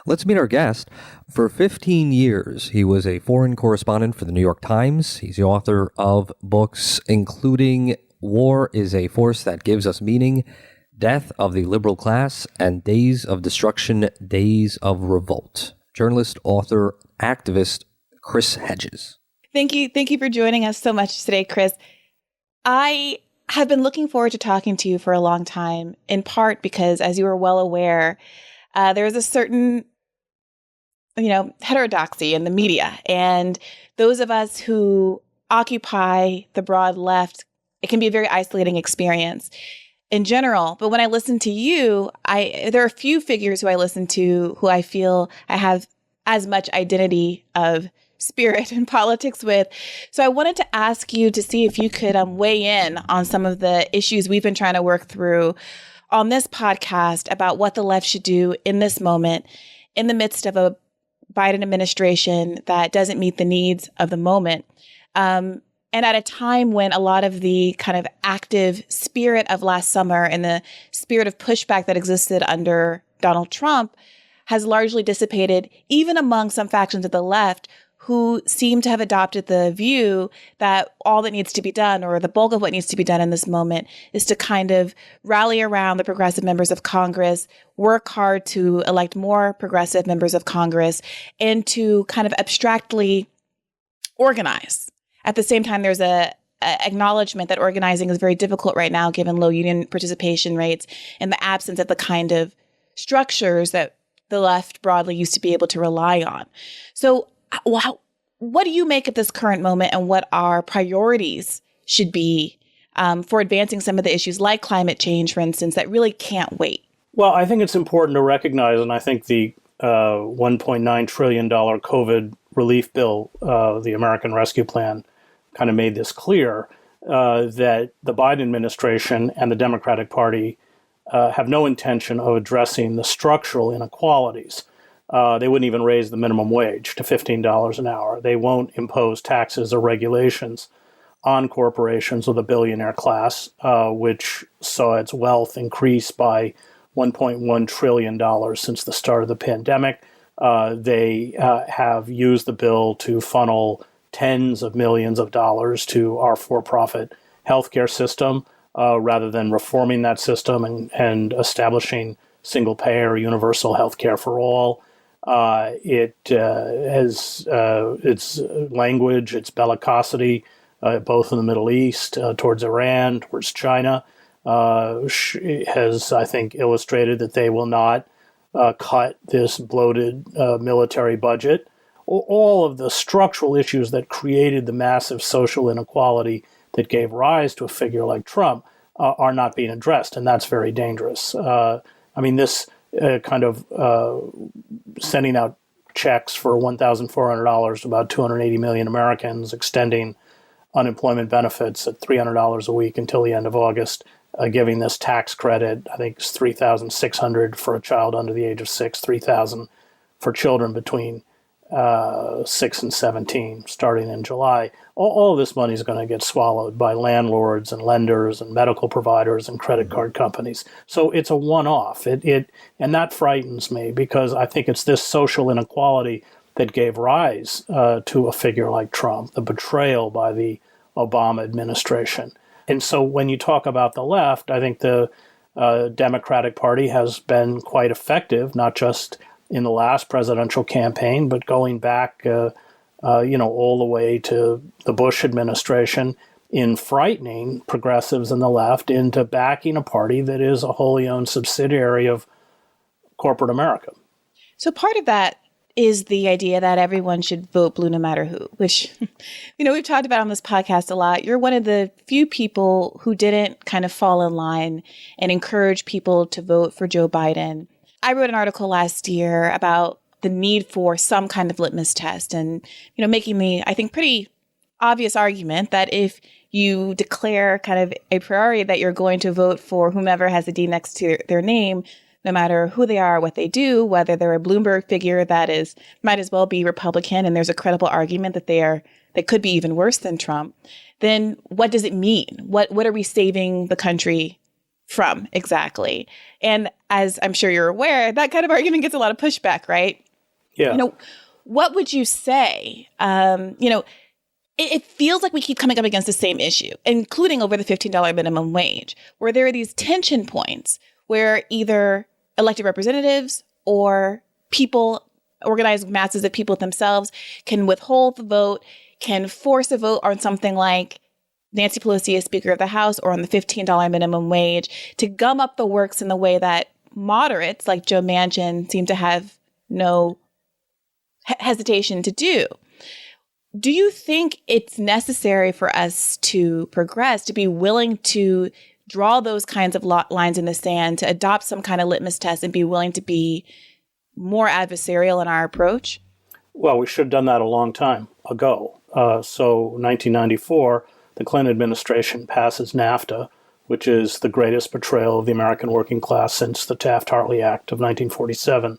Let's meet our guest. For 15 years, he was a foreign correspondent for the New York Times. He's the author of books including War is a Force That Gives Us Meaning, Death of the Liberal Class, and Days of Destruction, Days of Revolt. Journalist, author, activist, Chris Hedges. Thank you. Thank you for joining us so much today, Chris. I have been looking forward to talking to you for a long time, in part because, as you are well aware, there is a certain, heterodoxy in the media. And those of us who occupy the broad left, it can be a very isolating experience in general. But when I listen to you, there are a few figures who I listen to who I feel I have as much identity of spirit and politics with. So I wanted to ask you to see if you could weigh in on some of the issues we've been trying to work through on this podcast about what the left should do in this moment, in the midst of a Biden administration that doesn't meet the needs of the moment. And at a time when a lot of the kind of active spirit of last summer and the spirit of pushback that existed under Donald Trump has largely dissipated, even among some factions of the left who seem to have adopted the view that all that needs to be done, or the bulk of what needs to be done in this moment, is to kind of rally around the progressive members of Congress, work hard to elect more progressive members of Congress, and to kind of abstractly organize. At the same time, there's a acknowledgement that organizing is very difficult right now, given low union participation rates and the absence of the kind of structures that the left broadly used to be able to rely on. So what do you make of this current moment, and what our priorities should be for advancing some of the issues like climate change, for instance, that really can't wait? Well, I think it's important to recognize, and I think the $1.9 trillion COVID relief bill, the American Rescue Plan, kind of made this clear, that the Biden administration and the Democratic Party have no intention of addressing the structural inequalities. They wouldn't even raise the minimum wage to $15 an hour. They won't impose taxes or regulations on corporations with a billionaire class, which saw its wealth increase by $1.1 trillion since the start of the pandemic. They have used the bill to funnel tens of millions of dollars to our for-profit healthcare system, rather than reforming that system and establishing single-payer universal healthcare for all. It has its language, its bellicosity, both in the Middle East, towards Iran, towards China, has, I think, illustrated that they will not cut this bloated military budget. All of the structural issues that created the massive social inequality that gave rise to a figure like Trump are not being addressed, and that's very dangerous. This kind of sending out checks for $1,400 to about 280 million Americans, extending unemployment benefits at $300 a week until the end of August, giving this tax credit. I think it's $3,600 for a child under the age of 6, $3,000 for children between 6 and 17, starting in July. All of this money is going to get swallowed by landlords and lenders and medical providers and credit card companies. So it's a one-off. And that frightens me, because I think it's this social inequality that gave rise to a figure like Trump, the betrayal by the Obama administration. And so when you talk about the left, I think the Democratic Party has been quite effective, not just in the last presidential campaign, but going back, all the way to the Bush administration, in frightening progressives in the left into backing a party that is a wholly owned subsidiary of corporate America. So part of that is the idea that everyone should vote blue no matter who, which, we've talked about on this podcast a lot. You're one of the few people who didn't kind of fall in line and encourage people to vote for Joe Biden. I wrote an article last year about the need for some kind of litmus test and, making the, I think, pretty obvious argument that if you declare kind of a priori that you're going to vote for whomever has a D next to their name, no matter who they are, what they do, whether they're a Bloomberg figure that might as well be Republican, and there's a credible argument that they could be even worse than Trump, then what does it mean? What are we saving the country from exactly? And as I'm sure you're aware, that kind of argument gets a lot of pushback, right? Yeah. What would you say? It feels like we keep coming up against the same issue, including over the $15 minimum wage, where there are these tension points where either elected representatives or people, organized masses of people themselves, can withhold the vote, can force a vote on something like Nancy Pelosi as Speaker of the House or on the $15 minimum wage to gum up the works in the way that moderates like Joe Manchin seem to have no hesitation to do. Do you think it's necessary for us to progress, to be willing to draw those kinds of lines in the sand, to adopt some kind of litmus test and be willing to be more adversarial in our approach? Well, we should have done that a long time ago. So 1994, the Clinton administration passes NAFTA, which is the greatest betrayal of the American working class since the Taft-Hartley Act of 1947.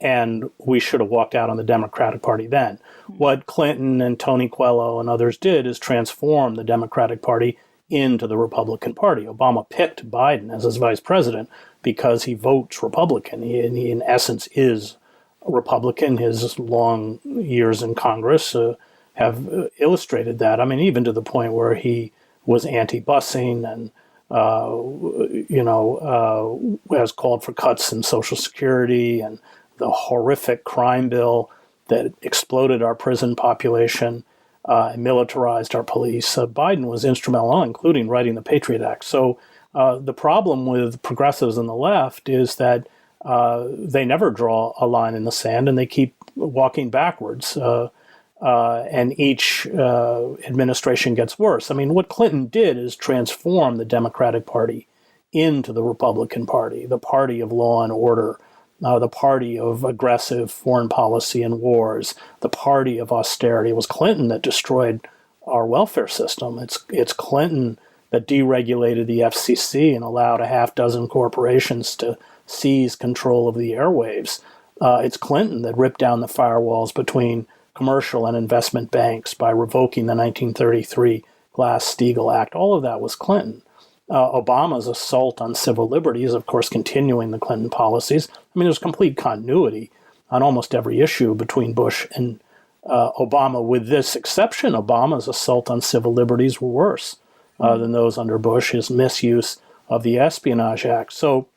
And we should have walked out on the Democratic Party then. What Clinton and Tony Coelho and others did is transform the Democratic Party into the Republican Party. Obama picked Biden as his vice president because he votes Republican. He in essence, is a Republican. His long years in Congress have illustrated that. I mean, even to the point where he was anti-busing and has called for cuts in Social Security and the horrific crime bill that exploded our prison population and militarized our police. Biden was instrumental, including writing the Patriot Act. So the problem with progressives on the left is that they never draw a line in the sand and they keep walking backwards. And each administration gets worse. I mean, what Clinton did is transform the Democratic Party into the Republican Party, the party of law and order, the party of aggressive foreign policy and wars, the party of austerity. It was Clinton that destroyed our welfare system. It's Clinton that deregulated the FCC and allowed a half dozen corporations to seize control of the airwaves. It's Clinton that ripped down the firewalls between commercial and investment banks by revoking the 1933 Glass-Steagall Act. All of that was Clinton. Obama's assault on civil liberties, of course, continuing the Clinton policies. I mean, there's complete continuity on almost every issue between Bush and Obama. With this exception, Obama's assault on civil liberties were worse than those under Bush, his misuse of the Espionage Act. So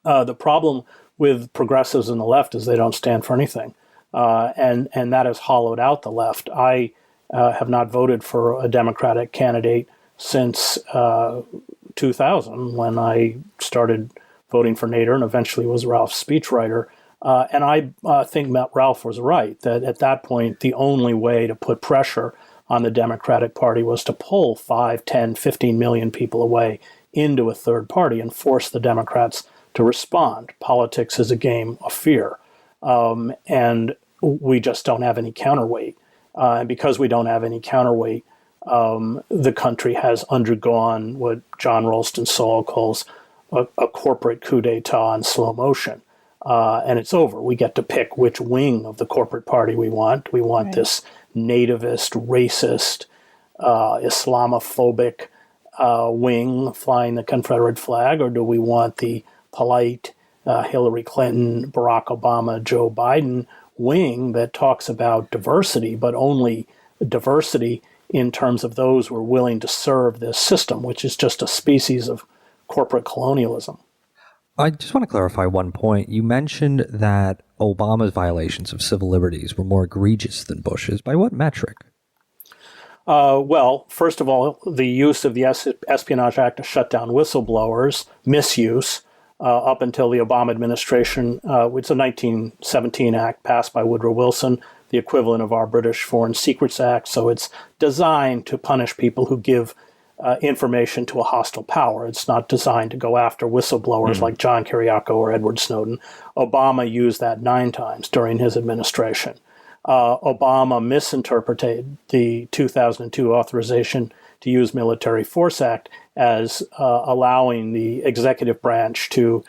the problem with progressives on the left is they don't stand for anything. And that has hollowed out the left. I have not voted for a Democratic candidate since 2000, when I started voting for Nader and eventually was Ralph's speechwriter. And I think Ralph was right, that at that point, the only way to put pressure on the Democratic Party was to pull 5, 10, 15 million people away into a third party and force the Democrats to respond. Politics is a game of fear. And we just don't have any counterweight. And because we don't have any counterweight, the country has undergone what John Ralston Saul calls a corporate coup d'etat in slow motion. And it's over. We get to pick which wing of the corporate party we want. We want this nativist, racist, Islamophobic wing flying the Confederate flag, or do we want the polite Hillary Clinton, Barack Obama, Joe Biden wing that talks about diversity, but only diversity in terms of those who are willing to serve this system, which is just a species of corporate colonialism. I just want to clarify one point. You mentioned that Obama's violations of civil liberties were more egregious than Bush's. By what metric? Well, first of all, the use of the Espionage Act to shut down whistleblowers, misuse, up until the Obama administration. It's a 1917 act passed by Woodrow Wilson, the equivalent of our British Foreign Secrets Act. So it's designed to punish people who give information to a hostile power. It's not designed to go after whistleblowers like John Kiriakou or Edward Snowden. Obama used that 9 times during his administration. Obama misinterpreted the 2002 authorization to use Military Force Act as allowing the executive branch to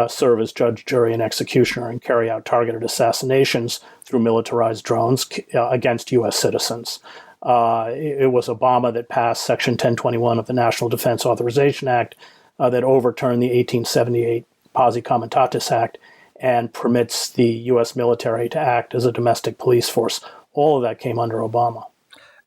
serve as judge, jury, and executioner and carry out targeted assassinations through militarized drones against U.S. citizens. It was Obama that passed Section 1021 of the National Defense Authorization Act that overturned the 1878 Posse Comitatus Act and permits the U.S. military to act as a domestic police force. All of that came under Obama.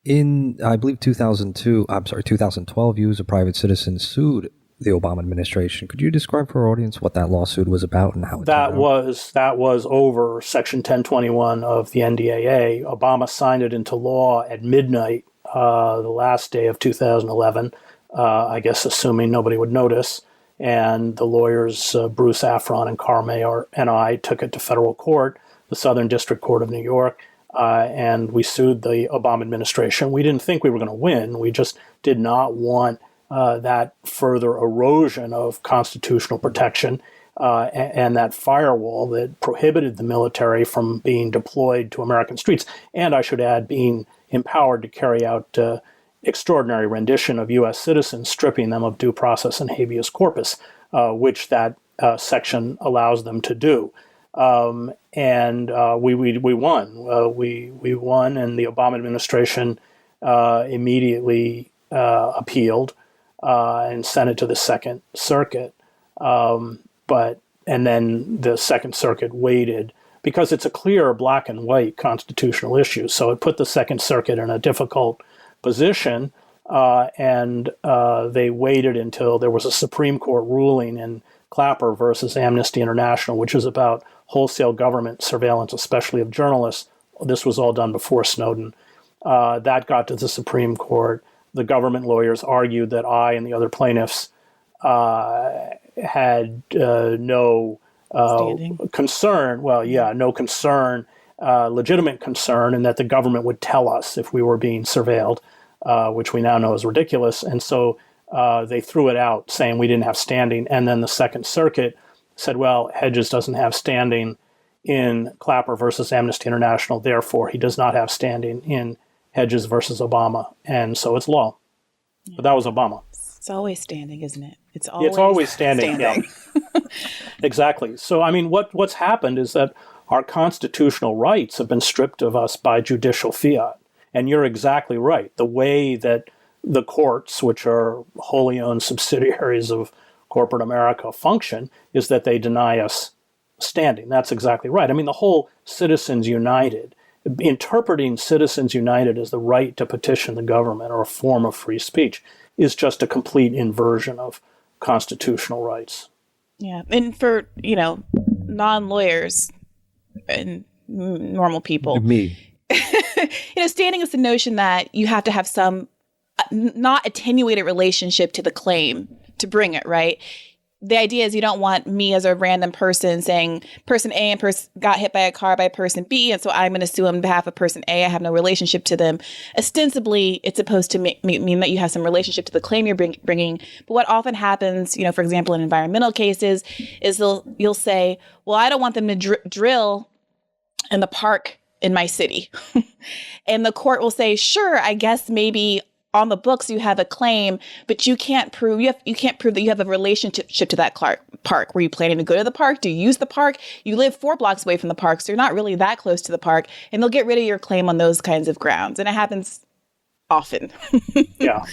In, I believe, 2012, you as a private citizen sued the Obama administration. Could you describe for our audience what that lawsuit was about and how it that was over Section 1021 of the NDAA. Obama signed it into law at midnight, the last day of 2011, I guess assuming nobody would notice. And the lawyers, Bruce Afron and Carr Mayer and I, took it to federal court, the Southern District Court of New York, and we sued the Obama administration. We didn't think we were going to win. We just did not want that further erosion of constitutional protection and that firewall that prohibited the military from being deployed to American streets. And I should add, being empowered to carry out extraordinary rendition of U.S. citizens, stripping them of due process and habeas corpus, which that section allows them to do. And we won. We won, and the Obama administration immediately appealed and sent it to the Second Circuit. And then the Second Circuit waited because it's a clear black and white constitutional issue. So it put the Second Circuit in a difficult position, and they waited until there was a Supreme Court ruling in Clapper versus Amnesty International, which is about wholesale government surveillance, especially of journalists. This was all done before Snowden. That got to the Supreme Court. The government lawyers argued that I and the other plaintiffs had no concern. Well, yeah, no concern, legitimate concern, and that the government would tell us if we were being surveilled, which we now know is ridiculous. And so they threw it out, saying we didn't have standing. And then the Second Circuit said, well, Hedges doesn't have standing in Clapper versus Amnesty International, therefore he does not have standing in Hedges versus Obama. And so it's law. Yeah. But that was Obama. It's always standing, isn't it? It's always standing. Yeah. Exactly. So, I mean, what's happened is that our constitutional rights have been stripped of us by judicial fiat. And you're exactly right. The way that the courts, which are wholly owned subsidiaries of corporate America, function is that they deny us standing. That's exactly right. I mean, the whole Citizens United, interpreting Citizens United as the right to petition the government or a form of free speech is just a complete inversion of constitutional rights. Yeah. And for, non-lawyers and normal people. Me. Standing is the notion that you have to have some not attenuated relationship to the claim to bring it, right? The idea is you don't want me as a random person saying person A and got hit by a car by person B, and so I'm going to sue on behalf of person A. I have no relationship to them. Ostensibly, it's supposed to mean that you have some relationship to the claim you're bringing. But what often happens, for example, in environmental cases, is you'll say, well, I don't want them to drill in the park in my city. And the court will say, sure, I guess maybe on the books you have a claim, but you can't prove that you have a relationship to that park. Were you planning to go to the park? Do you use the park? You live 4 blocks away from the park, so you're not really that close to the park, and they'll get rid of your claim on those kinds of grounds. And it happens often. Yeah.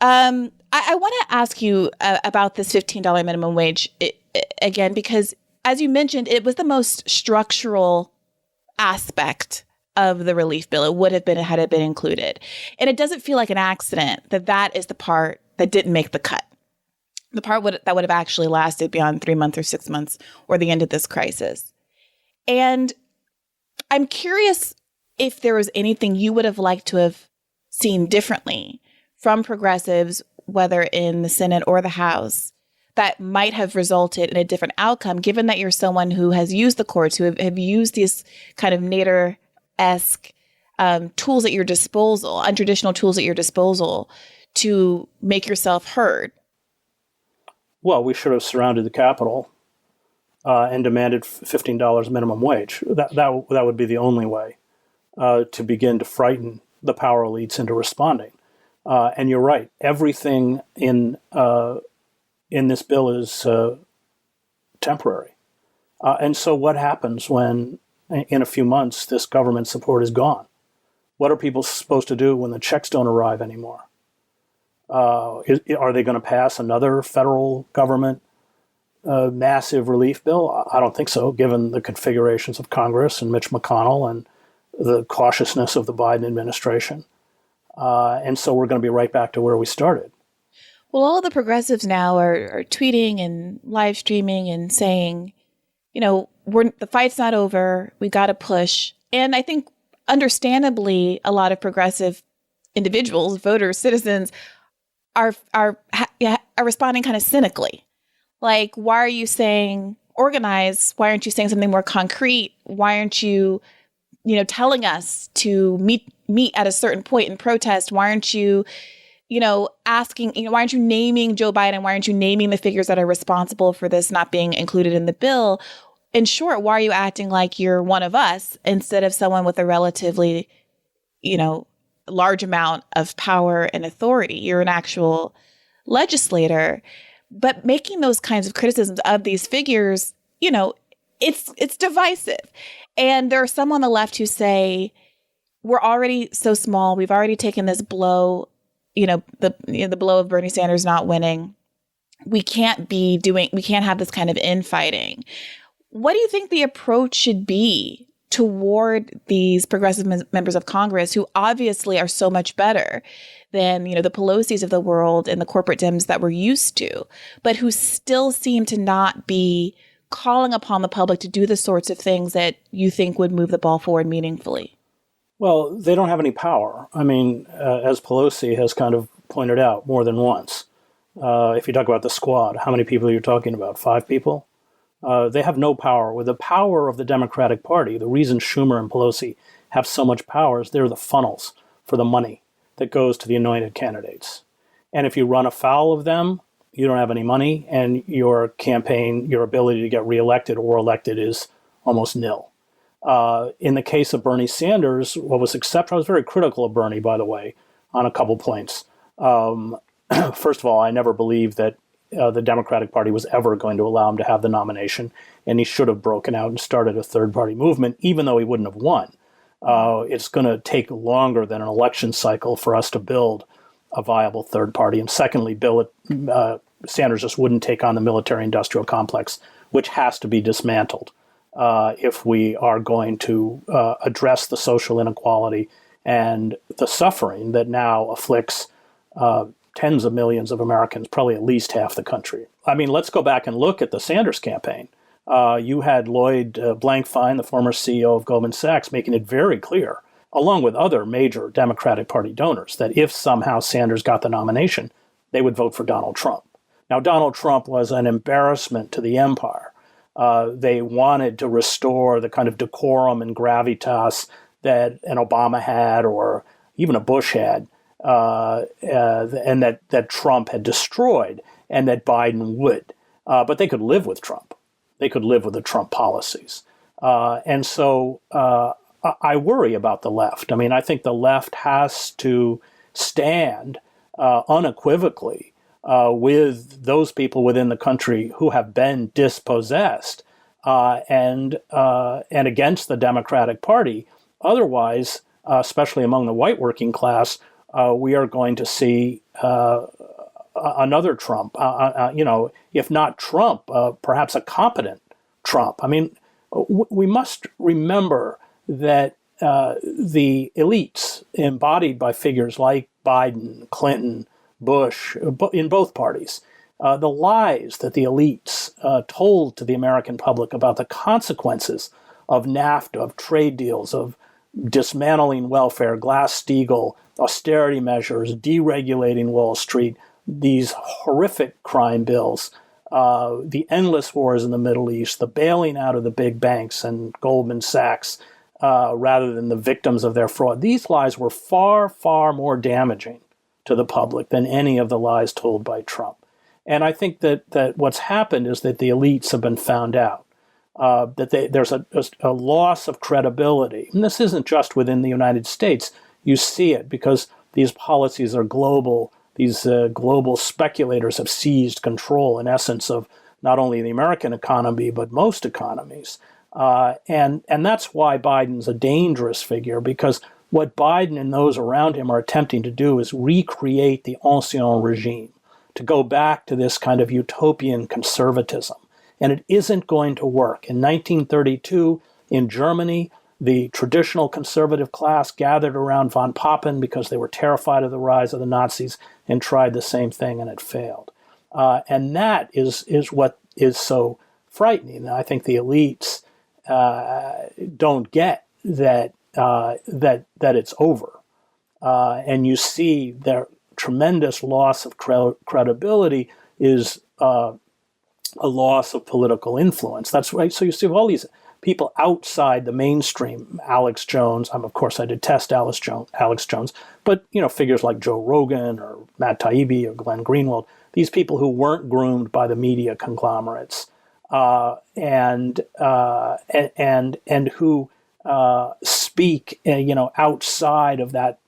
I want to ask you about this $15 minimum wage again, because as you mentioned, it was the most structural aspect of the relief bill. It would have been had it been included. And it doesn't feel like an accident that is the part that didn't make the cut. The part that would have actually lasted beyond 3 months or 6 months or the end of this crisis. And I'm curious if there was anything you would have liked to have seen differently from progressives, whether in the Senate or the House, that might have resulted in a different outcome, given that you're someone who has used the courts, who have used these kind of Nader-esque tools at your disposal, untraditional tools at your disposal to make yourself heard? Well, we should have surrounded the Capitol and demanded $15 minimum wage. That would be the only way to begin to frighten the power elites into responding. And you're right. Everything in this bill is temporary. And so what happens when, in a few months, this government support is gone? What are people supposed to do when the checks don't arrive anymore? Are they going to pass another federal government massive relief bill? I don't think so, given the configurations of Congress and Mitch McConnell and the cautiousness of the Biden administration. And so we're going to be right back to where we started. Well, all the progressives now are tweeting and live streaming and saying, the fight's not over. We got to push. And I think, understandably, a lot of progressive individuals, voters, citizens are responding kind of cynically. Like, why are you saying organize? Why aren't you saying something more concrete? Why aren't you, telling us to meet at a certain point in protest? Why aren't you, asking, why aren't you naming Joe Biden? Why aren't you naming the figures that are responsible for this not being included in the bill? In short, why are you acting like you're one of us instead of someone with a relatively, large amount of power and authority? You're an actual legislator. But making those kinds of criticisms of these figures, it's divisive. And there are some on the left who say, we're already so small. We've already taken this blow, the blow of Bernie Sanders not winning. We can't have this kind of infighting. What do you think the approach should be toward these progressive members of Congress who obviously are so much better than, the Pelosi's of the world and the corporate Dems that we're used to, but who still seem to not be calling upon the public to do the sorts of things that you think would move the ball forward meaningfully? Well, they don't have any power. I mean, as Pelosi has kind of pointed out more than once, if you talk about the squad, how many people are you talking about? 5 people? They have no power. With the power of the Democratic Party, the reason Schumer and Pelosi have so much power is they're the funnels for the money that goes to the anointed candidates. And if you run afoul of them, you don't have any money, and your campaign, your ability to get reelected or elected is almost nil. In the case of Bernie Sanders, what was exceptional, I was very critical of Bernie, by the way, on a couple points. First of all, I never believed that the Democratic Party was ever going to allow him to have the nomination, and he should have broken out and started a third-party movement, even though he wouldn't have won. It's going to take longer than an election cycle for us to build a viable third party. And secondly, Sanders just wouldn't take on the military-industrial complex, which has to be dismantled if we are going to address the social inequality and the suffering that now afflicts tens of millions of Americans, probably at least half the country. I mean, let's go back and look at the Sanders campaign. You had Lloyd Blankfein, the former CEO of Goldman Sachs, making it very clear, along with other major Democratic Party donors, that if somehow Sanders got the nomination, they would vote for Donald Trump. Now, Donald Trump was an embarrassment to the empire. They wanted to restore the kind of decorum and gravitas that an Obama had or even a Bush had, and that Trump had destroyed, and that Biden would. But they could live with Trump. They could live with the Trump policies. And so I worry about the left. I mean, I think the left has to stand unequivocally with those people within the country who have been dispossessed and against the Democratic Party. Otherwise, especially among the white working class, we are going to see another Trump, if not Trump, perhaps a competent Trump. I mean, we must remember that the elites embodied by figures like Biden, Clinton, Bush, in both parties, the lies that the elites told to the American public about the consequences of NAFTA, of trade deals, of dismantling welfare, Glass-Steagall, austerity measures, deregulating Wall Street, these horrific crime bills, the endless wars in the Middle East, the bailing out of the big banks and Goldman Sachs rather than the victims of their fraud. These lies were far, far more damaging to the public than any of the lies told by Trump. And I think that what's happened is that the elites have been found out, that there's a loss of credibility. And this isn't just within the United States. You see it because these policies are global. These global speculators have seized control, in essence, of not only the American economy, but most economies. And that's why Biden's a dangerous figure, because what Biden and those around him are attempting to do is recreate the ancien regime, to go back to this kind of utopian conservatism. And it isn't going to work. In 1932, in Germany, the traditional conservative class gathered around von Papen because they were terrified of the rise of the Nazis and tried the same thing, and it failed. And that is what is so frightening. I think the elites don't get that it's over, and you see their tremendous loss of credibility is a loss of political influence. That's right. So you see all these people outside the mainstream. Alex Jones. Of course, I detest Alex Jones, but figures like Joe Rogan or Matt Taibbi or Glenn Greenwald. These people who weren't groomed by the media conglomerates, and who speak, outside of that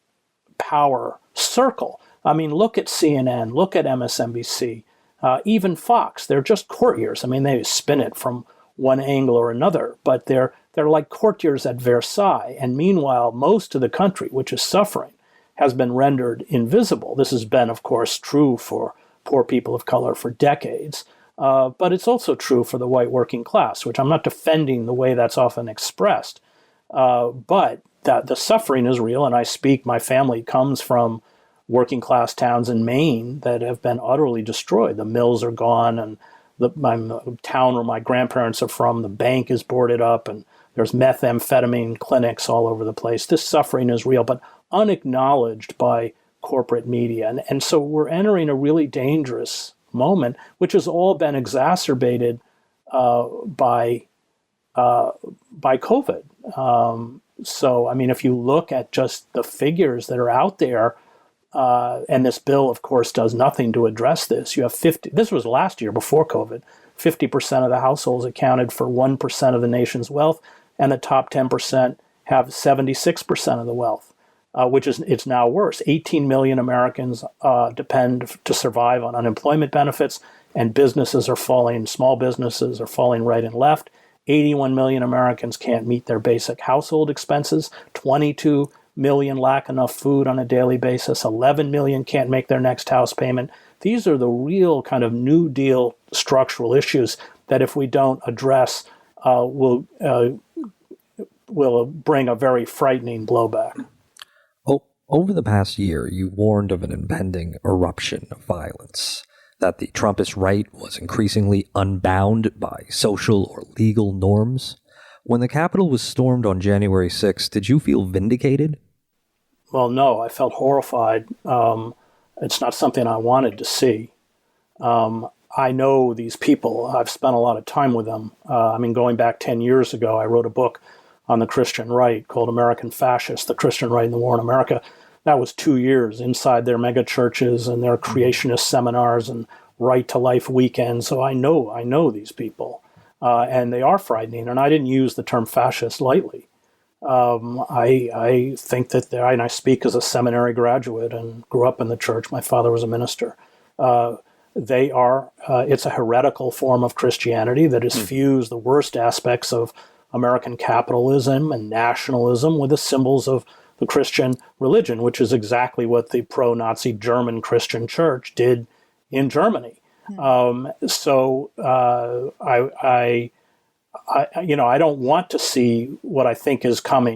power circle. I mean, look at CNN, look at MSNBC, even Fox. They're just courtiers. I mean, they spin it from one angle or another, but they're like courtiers at Versailles. And meanwhile, most of the country, which is suffering, has been rendered invisible. This has been, of course, true for poor people of color for decades. But it's also true for the white working class, which I'm not defending the way that's often expressed. But that the suffering is real. And my family comes from working class towns in Maine that have been utterly destroyed. The mills are gone, and the town where my grandparents are from, the bank is boarded up, and there's methamphetamine clinics all over the place. This suffering is real, but unacknowledged by corporate media. And so we're entering a really dangerous moment, which has all been exacerbated by COVID. So, I mean, if you look at just the figures that are out there, and this bill, of course, does nothing to address this. You have this was last year before COVID, 50% of the households accounted for 1% of the nation's wealth, and the top 10% have 76% of the wealth, it's now worse. 18 million Americans depend to survive on unemployment benefits, and businesses are falling, small businesses are falling right and left. 81 million Americans can't meet their basic household expenses. 22 million lack enough food on a daily basis. 11 million can't make their next house payment. These are the real kind of New Deal structural issues that, if we don't address, will bring a very frightening blowback. Over the past year, you warned of an impending eruption of violence, that the Trumpist right was increasingly unbound by social or legal norms. When the Capitol was stormed on January 6th, did you feel vindicated? Well, no, I felt horrified. It's not something I wanted to see. I know these people. I've spent a lot of time with them. Going back 10 years ago, I wrote a book on the Christian right called American Fascists, the Christian Right in the War in America. That was 2 years inside their mega churches and their creationist seminars and right to life weekends. So I know these people, and they are frightening. And I didn't use the term fascist lightly. I think that and I speak as a seminary graduate and grew up in the church. My father was a minister. It's a heretical form of Christianity that has fused the worst aspects of American capitalism and nationalism with the symbols of the Christian religion, which is exactly what the pro-Nazi German Christian church did in Germany. I don't want to see what I think is come.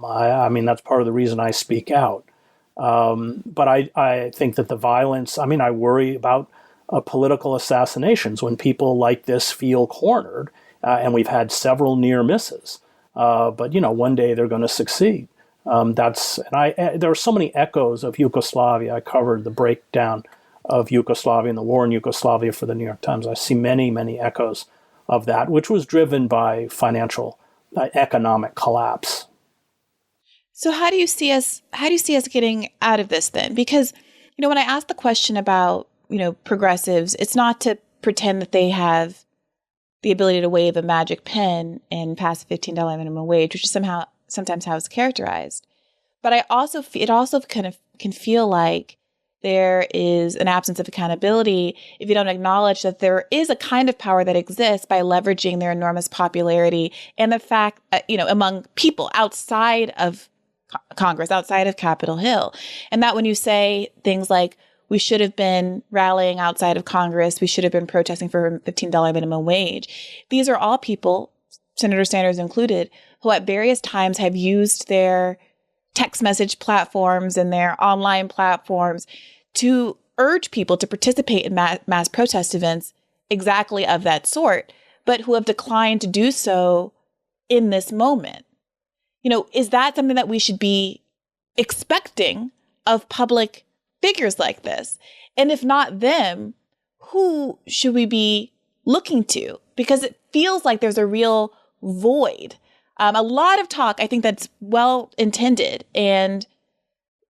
I mean, that's part of the reason I speak out. But I think that the violence, I worry about political assassinations when people like this feel cornered, and we've had several near misses. But one day they're going to succeed. There are so many echoes of Yugoslavia. I covered the breakdown of Yugoslavia and the war in Yugoslavia for the New York Times. I see many, many echoes of that, which was driven by financial, economic collapse. So how do you see us getting out of this then? Because, when I ask the question about, progressives, it's not to pretend that they have the ability to wave a magic pen and pass a $15 minimum wage, which is sometimes how it's characterized. But it also kind of can feel like there is an absence of accountability if you don't acknowledge that there is a kind of power that exists by leveraging their enormous popularity and the fact, among people outside of Congress, outside of Capitol Hill. And that when you say things like, we should have been rallying outside of Congress, we should have been protesting for $15 minimum wage. These are all people, Senator Sanders included, who at various times have used their text message platforms and their online platforms to urge people to participate in mass protest events exactly of that sort, but who have declined to do so in this moment. Is that something that we should be expecting of public figures like this? And if not them, who should we be looking to? Because it feels like there's a real void. A lot of talk, I think that's well intended and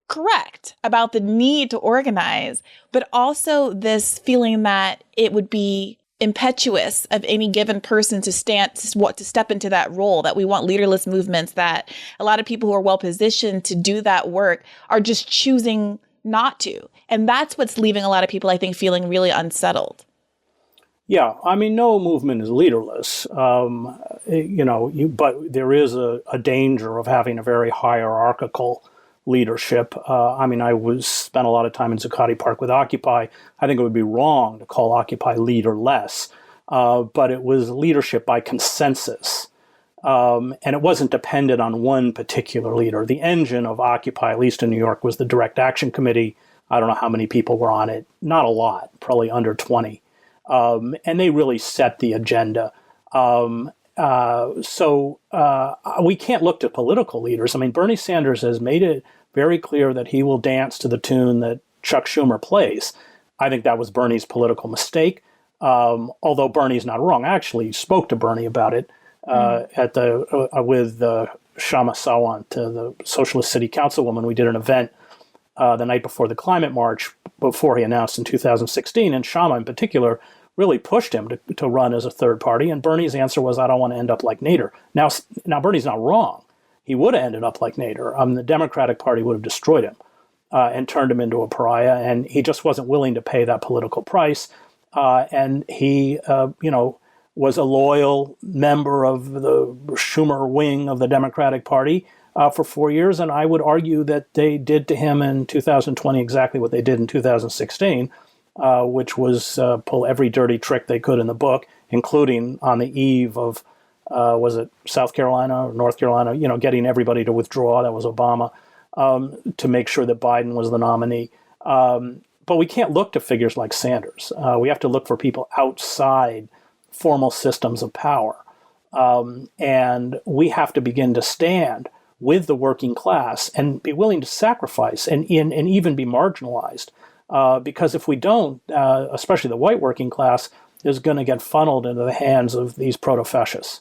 correct about the need to organize, but also this feeling that it would be impetuous of any given person to step into that role, that we want leaderless movements, that a lot of people who are well positioned to do that work are just choosing not to. And that's what's leaving a lot of people, I think, feeling really unsettled. Yeah, I mean, no movement is leaderless, but there is a danger of having a very hierarchical leadership. I spent a lot of time in Zuccotti Park with Occupy. I think it would be wrong to call Occupy leaderless, but it was leadership by consensus. And it wasn't dependent on one particular leader. The engine of Occupy, at least in New York, was the Direct Action Committee. I don't know how many people were on it. Not a lot, probably under 20. And they really set the agenda. So we can't look to political leaders. I mean, Bernie Sanders has made it very clear that he will dance to the tune that Chuck Schumer plays. I think that was Bernie's political mistake, although Bernie's not wrong. I actually spoke to Bernie about it with Shama Sawant, the Socialist City Councilwoman. We did an event the night before the climate march, before he announced in 2016, and Shama in particular really pushed him to run as a third party, and Bernie's answer was, I don't want to end up like Nader. Now Bernie's not wrong. He would have ended up like Nader. The Democratic Party would have destroyed him and turned him into a pariah, and he just wasn't willing to pay that political price. And he, was a loyal member of the Schumer wing of the Democratic Party for 4 years, and I would argue that they did to him in 2020 exactly what they did in 2016, which was pull every dirty trick they could in the book, including on the eve of, was it South Carolina or North Carolina, getting everybody to withdraw. That was Obama, to make sure that Biden was the nominee. But we can't look to figures like Sanders. We have to look for people outside formal systems of power. And we have to begin to stand with the working class and be willing to sacrifice and even be marginalized. Because if we don't, especially the white working class, is going to get funneled into the hands of these proto-fascists.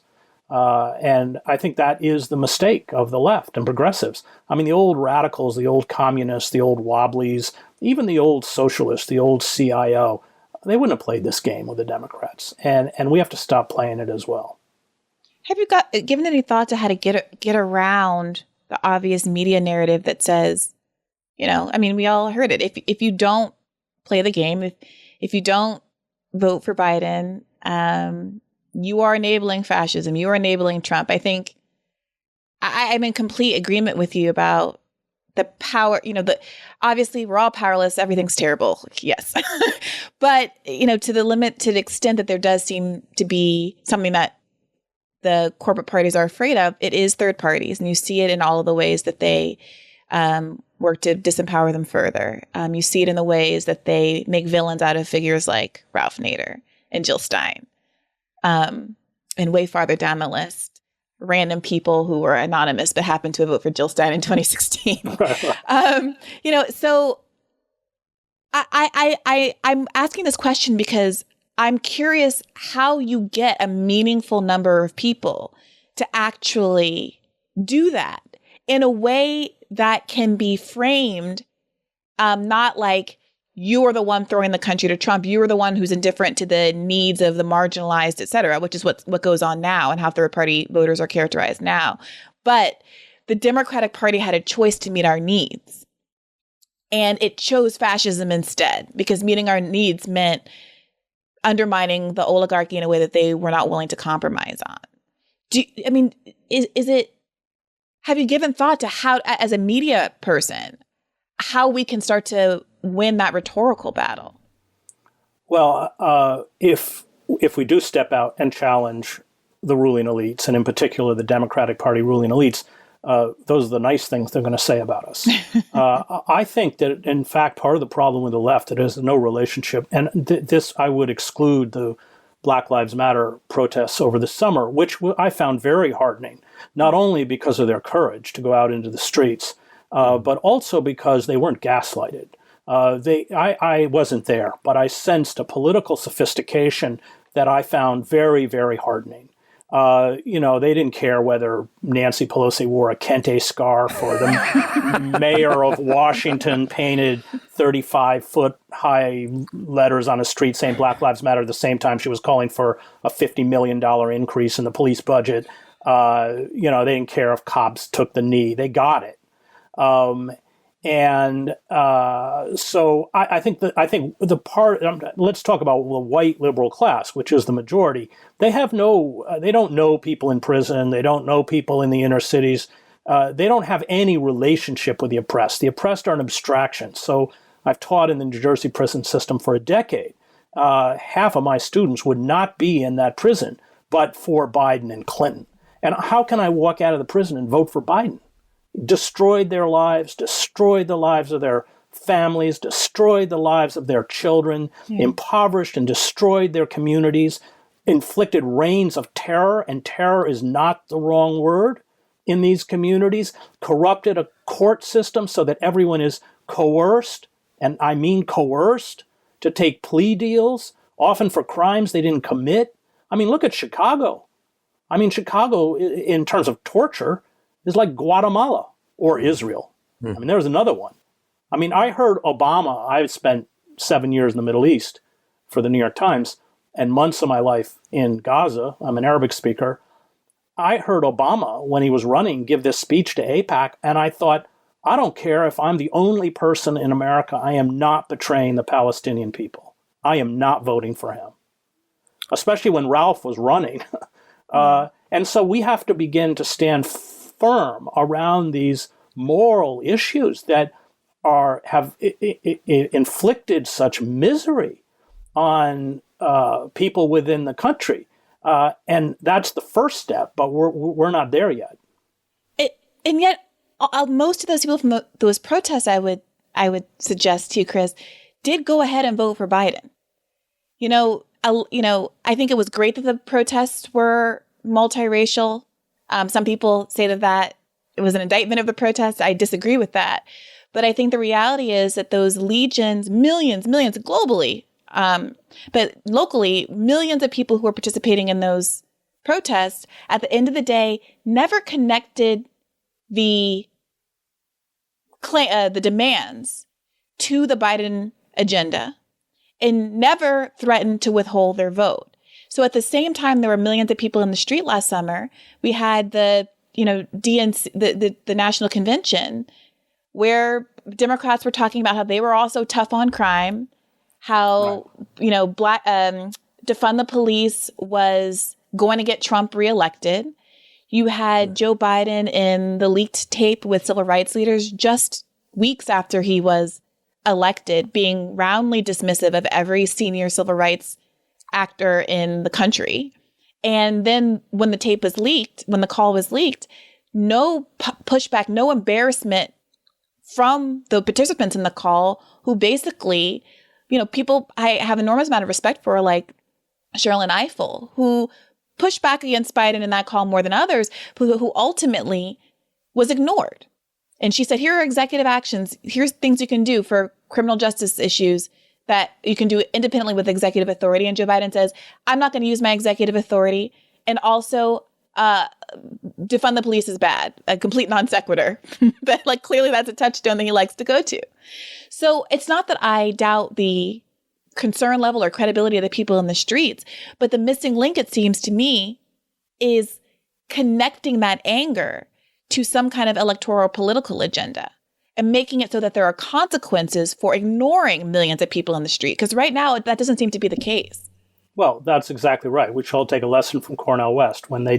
And I think that is the mistake of the left and progressives. I mean, the old radicals, the old communists, the old wobblies, even the old socialists, the old CIO, they wouldn't have played this game with the Democrats. And we have to stop playing it as well. Have you given any thought to how to get around the obvious media narrative that says, we all heard it. If you don't play the game, if you don't vote for Biden, you are enabling fascism. You are enabling Trump. I think I'm in complete agreement with you about the power. Obviously we're all powerless. Everything's terrible. Yes, but to the extent that there does seem to be something that the corporate parties are afraid of, it is third parties. And you see it in all of the ways that they work to disempower them further. You see it in the ways that they make villains out of figures like Ralph Nader and Jill Stein. And way farther down the list, random people who were anonymous but happened to vote for Jill Stein in 2016. So I'm asking this question because I'm curious how you get a meaningful number of people to actually do that in a way that can be framed, not like you are the one throwing the country to Trump, you are the one who's indifferent to the needs of the marginalized, et cetera, which is what goes on now and how third party voters are characterized now. But the Democratic Party had a choice to meet our needs. And it chose fascism instead, because meeting our needs meant undermining the oligarchy in a way that they were not willing to compromise on. Is it have you given thought to how, as a media person, how we can start to win that rhetorical battle? Well, if we do step out and challenge the ruling elites, and in particular the Democratic Party ruling elites, those are the nice things they're going to say about us. I think that, in fact, part of the problem with the left, it has no relationship. And this, I would exclude the Black Lives Matter protests over the summer, which I found very heartening, not only because of their courage to go out into the streets, but also because they weren't gaslighted. I wasn't there, but I sensed a political sophistication that I found very, very heartening. They didn't care whether Nancy Pelosi wore a kente scarf or the mayor of Washington painted 35-foot high letters on a street saying Black Lives Matter at the same time she was calling for a $50 million increase in the police budget. They didn't care if cops took the knee. They got it. So I think the part, let's talk about the white liberal class, which is the majority. They don't know people in prison. They don't know people in the inner cities. They don't have any relationship with the oppressed. The oppressed are an abstraction. So I've taught in the New Jersey prison system for a decade. Half of my students would not be in that prison, but for Biden and Clinton. And how can I walk out of the prison and vote for Biden? Destroyed their lives, destroyed the lives of their families, destroyed the lives of their children, impoverished and destroyed their communities, inflicted reigns of terror, and terror is not the wrong word in these communities, corrupted a court system so that everyone is coerced, and I mean coerced, to take plea deals, often for crimes they didn't commit. I mean, look at Chicago. Chicago, in terms of torture, is like Guatemala or Israel. There's another one. I heard Obama, I spent 7 years in the Middle East for the New York Times and months of my life in Gaza. I'm an Arabic speaker. I heard Obama, when he was running, give this speech to AIPAC, and I thought, I don't care if I'm the only person in America, I am not betraying the Palestinian people. I am not voting for him, especially when Ralph was running. And so we have to begin to stand firm around these moral issues that have inflicted such misery on people within the country, and that's the first step. But we're not there yet. And yet, most of those people from those protests, I would suggest to you, Chris, did go ahead and vote for Biden. I think it was great that the protests were multiracial. Some people say that it was an indictment of the protests. I disagree with that. But I think the reality is that those legions, millions globally, but locally, millions of people who were participating in those protests, at the end of the day, never connected the demands to the Biden agenda and never threatened to withhold their vote. So at the same time, there were millions of people in the street last summer. We had the, DNC, the National Convention, where Democrats were talking about how they were also tough on crime, how, defund the police was going to get Trump reelected. You had Joe Biden in the leaked tape with civil rights leaders just weeks after he was elected, being roundly dismissive of every senior civil rights actor in the country. And then when the tape was leaked, when the call was leaked, no pushback, no embarrassment from the participants in the call, who basically, people I have enormous amount of respect for, like Sherrilyn Ifill, who pushed back against Biden in that call more than others, who ultimately was ignored. And she said, here are executive actions. Here's things you can do for criminal justice issues that you can do independently with executive authority. And Joe Biden says, I'm not going to use my executive authority. And also, defund the police is bad, a complete non sequitur. But clearly that's a touchstone that he likes to go to. So it's not that I doubt the concern level or credibility of the people in the streets, but the missing link, it seems to me, is connecting that anger to some kind of electoral political agenda and making it so that there are consequences for ignoring millions of people in the street. Because right now, that doesn't seem to be the case. Well, that's exactly right. We should all take a lesson from Cornel West. When they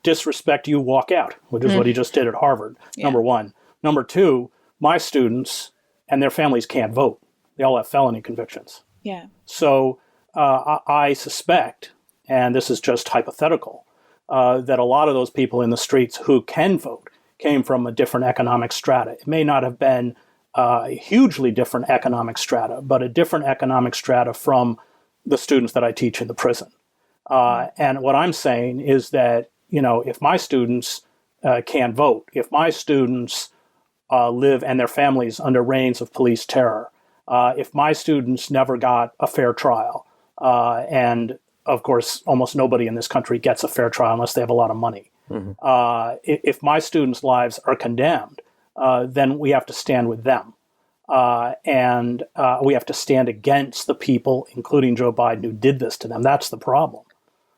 disrespect you, walk out, which is what he just did at Harvard, number one. Number two, my students and their families can't vote. They all have felony convictions. Yeah. So I suspect, and this is just hypothetical, that a lot of those people in the streets who can vote came from a different economic strata. It may not have been a hugely different economic strata, but a different economic strata from the students that I teach in the prison. And what I'm saying is that, if my students can't vote, if my students live and their families under reigns of police terror, if my students never got a fair trial, and of course, almost nobody in this country gets a fair trial unless they have a lot of money. If my students' lives are condemned, then we have to stand with them. And we have to stand against the people, including Joe Biden, who did this to them. That's the problem.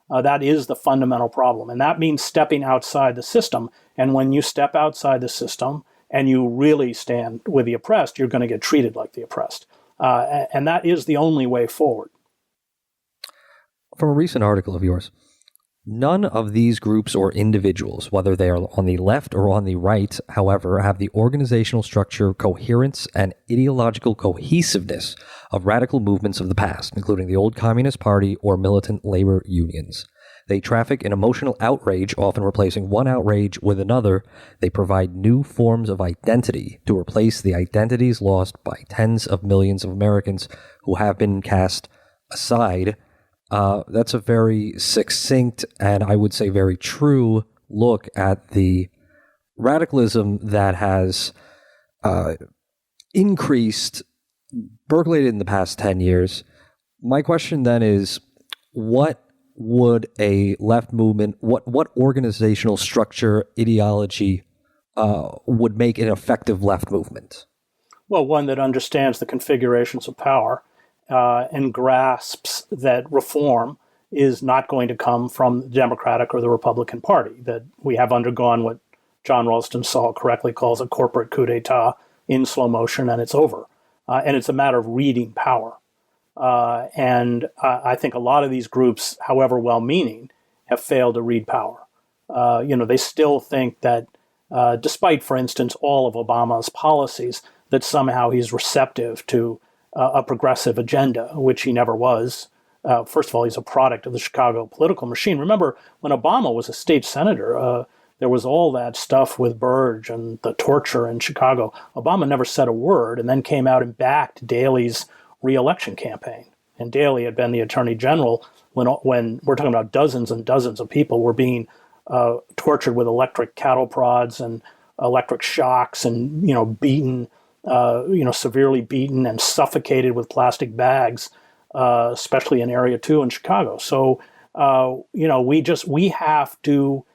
That is the fundamental problem. And that means stepping outside the system. And when you step outside the system and you really stand with the oppressed, you're going to get treated like the oppressed. And that is the only way forward. From a recent article of yours, none of these groups or individuals, whether they are on the left or on the right, however, have the organizational structure, coherence, and ideological cohesiveness of radical movements of the past, including the old Communist Party or militant labor unions. They traffic in emotional outrage, often replacing one outrage with another. They provide new forms of identity to replace the identities lost by tens of millions of Americans who have been cast aside. That's a very succinct and I would say very true look at the radicalism that has increased, percolated in the past 10 years. My question then is, what would a left movement, what organizational structure, ideology would make an effective left movement? Well, one that understands the configurations of power and grasps that reform is not going to come from the Democratic or the Republican Party, that we have undergone what John Ralston Saul correctly calls a corporate coup d'etat in slow motion, and it's over. And it's a matter of reading power. And I think a lot of these groups, however well-meaning, have failed to read power. They still think that, despite, for instance, all of Obama's policies, that somehow he's receptive to a progressive agenda, which he never was. First of all, he's a product of the Chicago political machine. Remember, when Obama was a state senator, there was all that stuff with Burge and the torture in Chicago. Obama never said a word and then came out and backed Daley's re-election campaign. And Daley had been the attorney general when we're talking about dozens and dozens of people were being tortured with electric cattle prods and electric shocks and, beaten, severely beaten and suffocated with plastic bags, especially in Area 2 in Chicago. So, we have to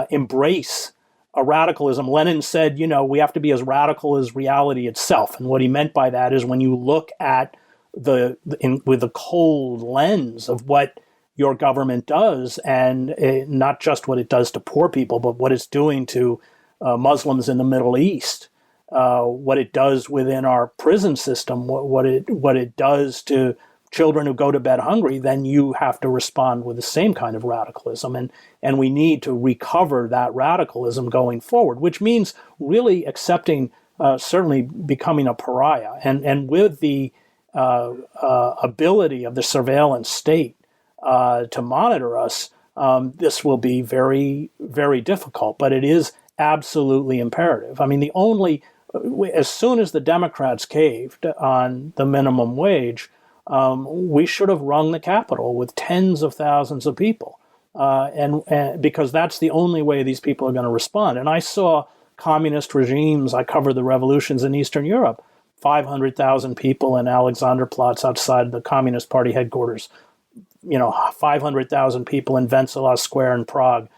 embrace a radicalism. Lenin said, we have to be as radical as reality itself. And what he meant by that is when you look at with the cold lens of what your government does, and not just what it does to poor people, but what it's doing to Muslims in the Middle East, what it does within our prison system, what it does to children who go to bed hungry, then you have to respond with the same kind of radicalism. And we need to recover that radicalism going forward, which means really accepting, certainly becoming a pariah. And with the ability of the surveillance state to monitor us, this will be very, very difficult. But it is absolutely imperative. I mean, as soon as the Democrats caved on the minimum wage, we should have rung the Capitol with tens of thousands of people, and because that's the only way these people are going to respond. And I saw communist regimes. I covered the revolutions in Eastern Europe. 500,000 people in Alexanderplatz outside the Communist Party headquarters. 500,000 people in Wenceslas Square in Prague.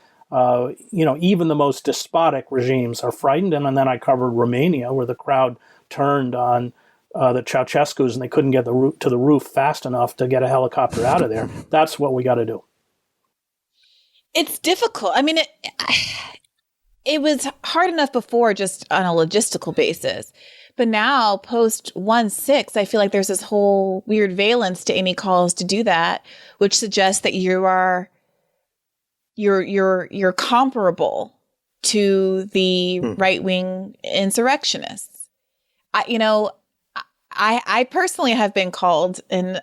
Even the most despotic regimes are frightened. And then I covered Romania, where the crowd turned on the Ceausescus and they couldn't get to the roof fast enough to get a helicopter out of there. That's what we got to do. It's difficult. I mean, it was hard enough before just on a logistical basis. But now, post 1/6, I feel like there's this whole weird valence to any calls to do that, which suggests that you are you're comparable to the right-wing insurrectionists. I personally have been called in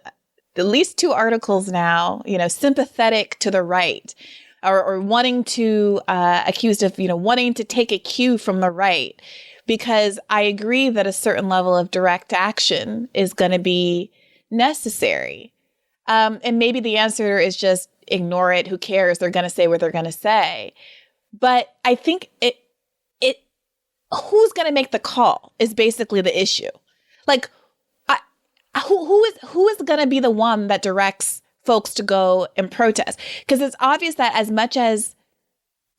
at least 2 articles now, sympathetic to the right, or wanting to accused of, wanting to take a cue from the right, because I agree that a certain level of direct action is going to be necessary. And maybe the answer is just ignore it. Who cares? They're going to say what they're going to say. But I think who's going to make the call is basically the issue. Like, who is going to be the one that directs folks to go and protest? Because it's obvious that as much as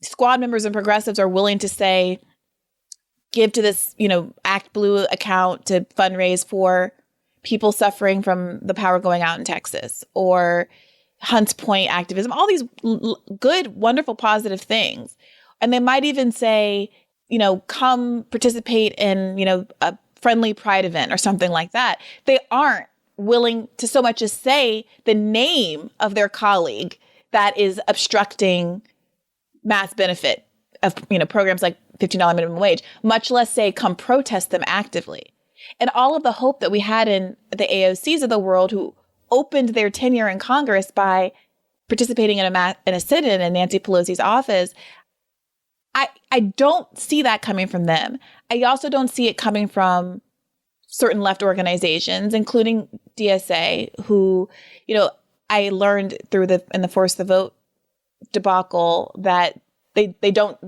squad members and progressives are willing to say, give to this, Act Blue account to fundraise for people suffering from the power going out in Texas, or Hunts Point activism, all these good, wonderful, positive things. And they might even say, come participate in, a friendly pride event or something like that. They aren't willing to so much as say the name of their colleague that is obstructing mass benefit of, programs like $15 minimum wage, much less say come protest them actively. And all of the hope that we had in the AOCs of the world, who opened their tenure in Congress by participating in a sit-in in Nancy Pelosi's office, I don't see that coming from them. I also don't see it coming from certain left organizations, including DSA, who, I learned in the Force the Vote debacle that they don't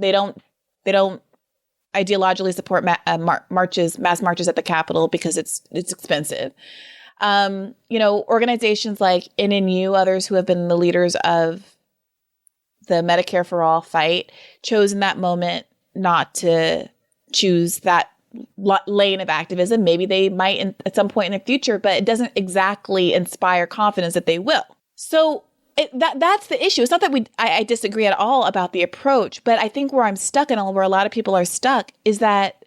ideologically support mass marches at the Capitol because it's expensive. Organizations like NNU, others who have been the leaders of the Medicare for All fight, chose in that moment not to choose that lane of activism. Maybe they might at some point in the future, but it doesn't exactly inspire confidence that they will. So that's the issue. It's not that I disagree at all about the approach, but I think where I'm stuck and where a lot of people are stuck is that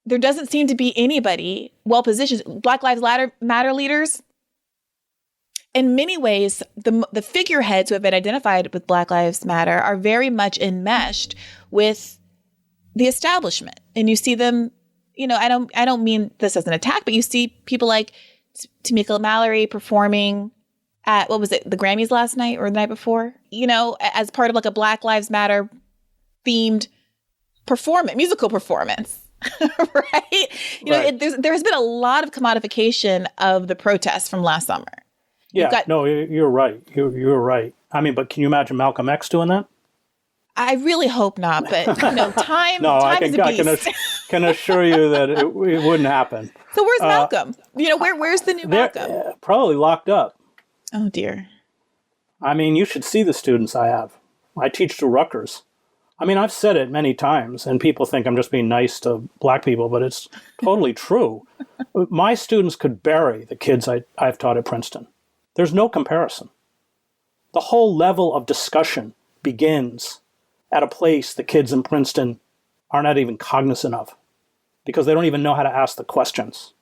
there doesn't seem to be anybody well-positioned. Black Lives Matter leaders, in many ways, the figureheads who have been identified with Black Lives Matter are very much enmeshed with the establishment. And you see them, I don't mean this as an attack, but you see people like Tamika Mallory performing at, what was it, the Grammys last night or the night before, as part of like a Black Lives Matter themed musical performance. Right? Right. There's been a lot of commodification of the protests from last summer. Yeah, you're right. You're right. I mean, but can you imagine Malcolm X doing that? I really hope not, but time I is a beast. can assure you that it wouldn't happen. So where's Malcolm? Where's the new Malcolm? Probably locked up. Oh dear. I mean, you should see the students I have. I teach to Rutgers. I mean, I've said it many times, and people think I'm just being nice to Black people, but it's totally true. My students could bury the kids I've taught at Princeton. There's no comparison. The whole level of discussion begins at a place the kids in Princeton are not even cognizant of, because they don't even know how to ask the questions.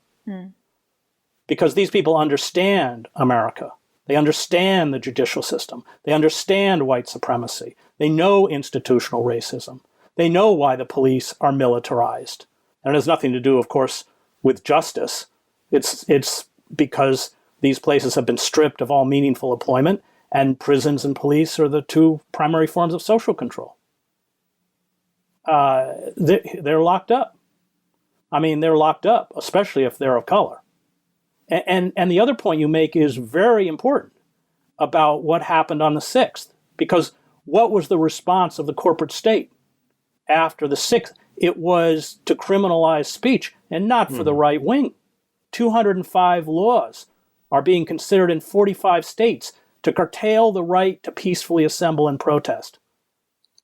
Because these people understand America. They understand the judicial system. They understand white supremacy. They know institutional racism. They know why the police are militarized. And it has nothing to do, of course, with justice. It's because these places have been stripped of all meaningful employment, and prisons and police are the 2 primary forms of social control. They're locked up. I mean, they're locked up, especially if they're of color. And the other point you make is very important about what happened on the 6th, because what was the response of the corporate state after the 6th? It was to criminalize speech, and not for the right wing. 205 laws are being considered in 45 states to curtail the right to peacefully assemble and protest.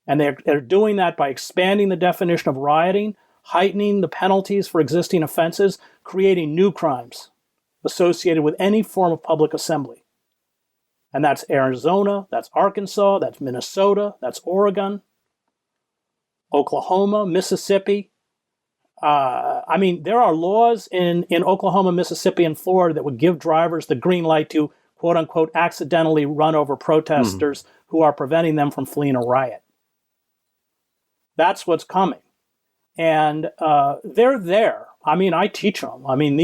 And they're doing that by expanding the definition of rioting, heightening the penalties for existing offenses, creating new crimes associated with any form of public assembly. And that's Arizona, that's Arkansas, that's Minnesota, that's Oregon, Oklahoma, Mississippi. I mean, there are laws in Oklahoma, Mississippi, and Florida that would give drivers the green light to, quote unquote, accidentally run over protesters who are preventing them from fleeing a riot. That's what's coming. And they're there. I mean, I teach them. I mean,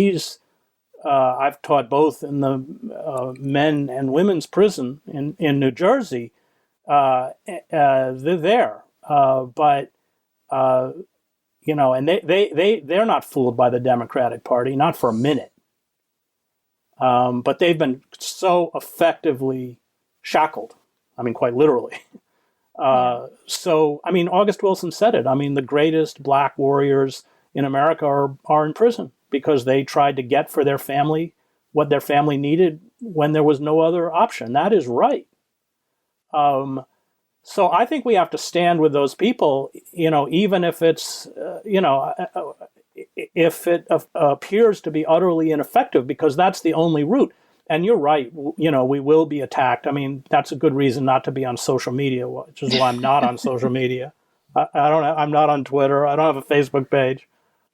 I've taught both in the men and women's prison in New Jersey. They're there. But and they're not fooled by the Democratic Party, not for a minute. But they've been so effectively shackled. I mean, quite literally. So, I mean, August Wilson said it. I mean, the greatest black warriors in America are in prison because they tried to get for their family what their family needed when there was no other option. That is right. So I think we have to stand with those people, even if it's, if it appears to be utterly ineffective, because that's the only route. And you're right, we will be attacked. I mean, that's a good reason not to be on social media, which is why I'm not on social media. I'm not on Twitter. I don't have a Facebook page.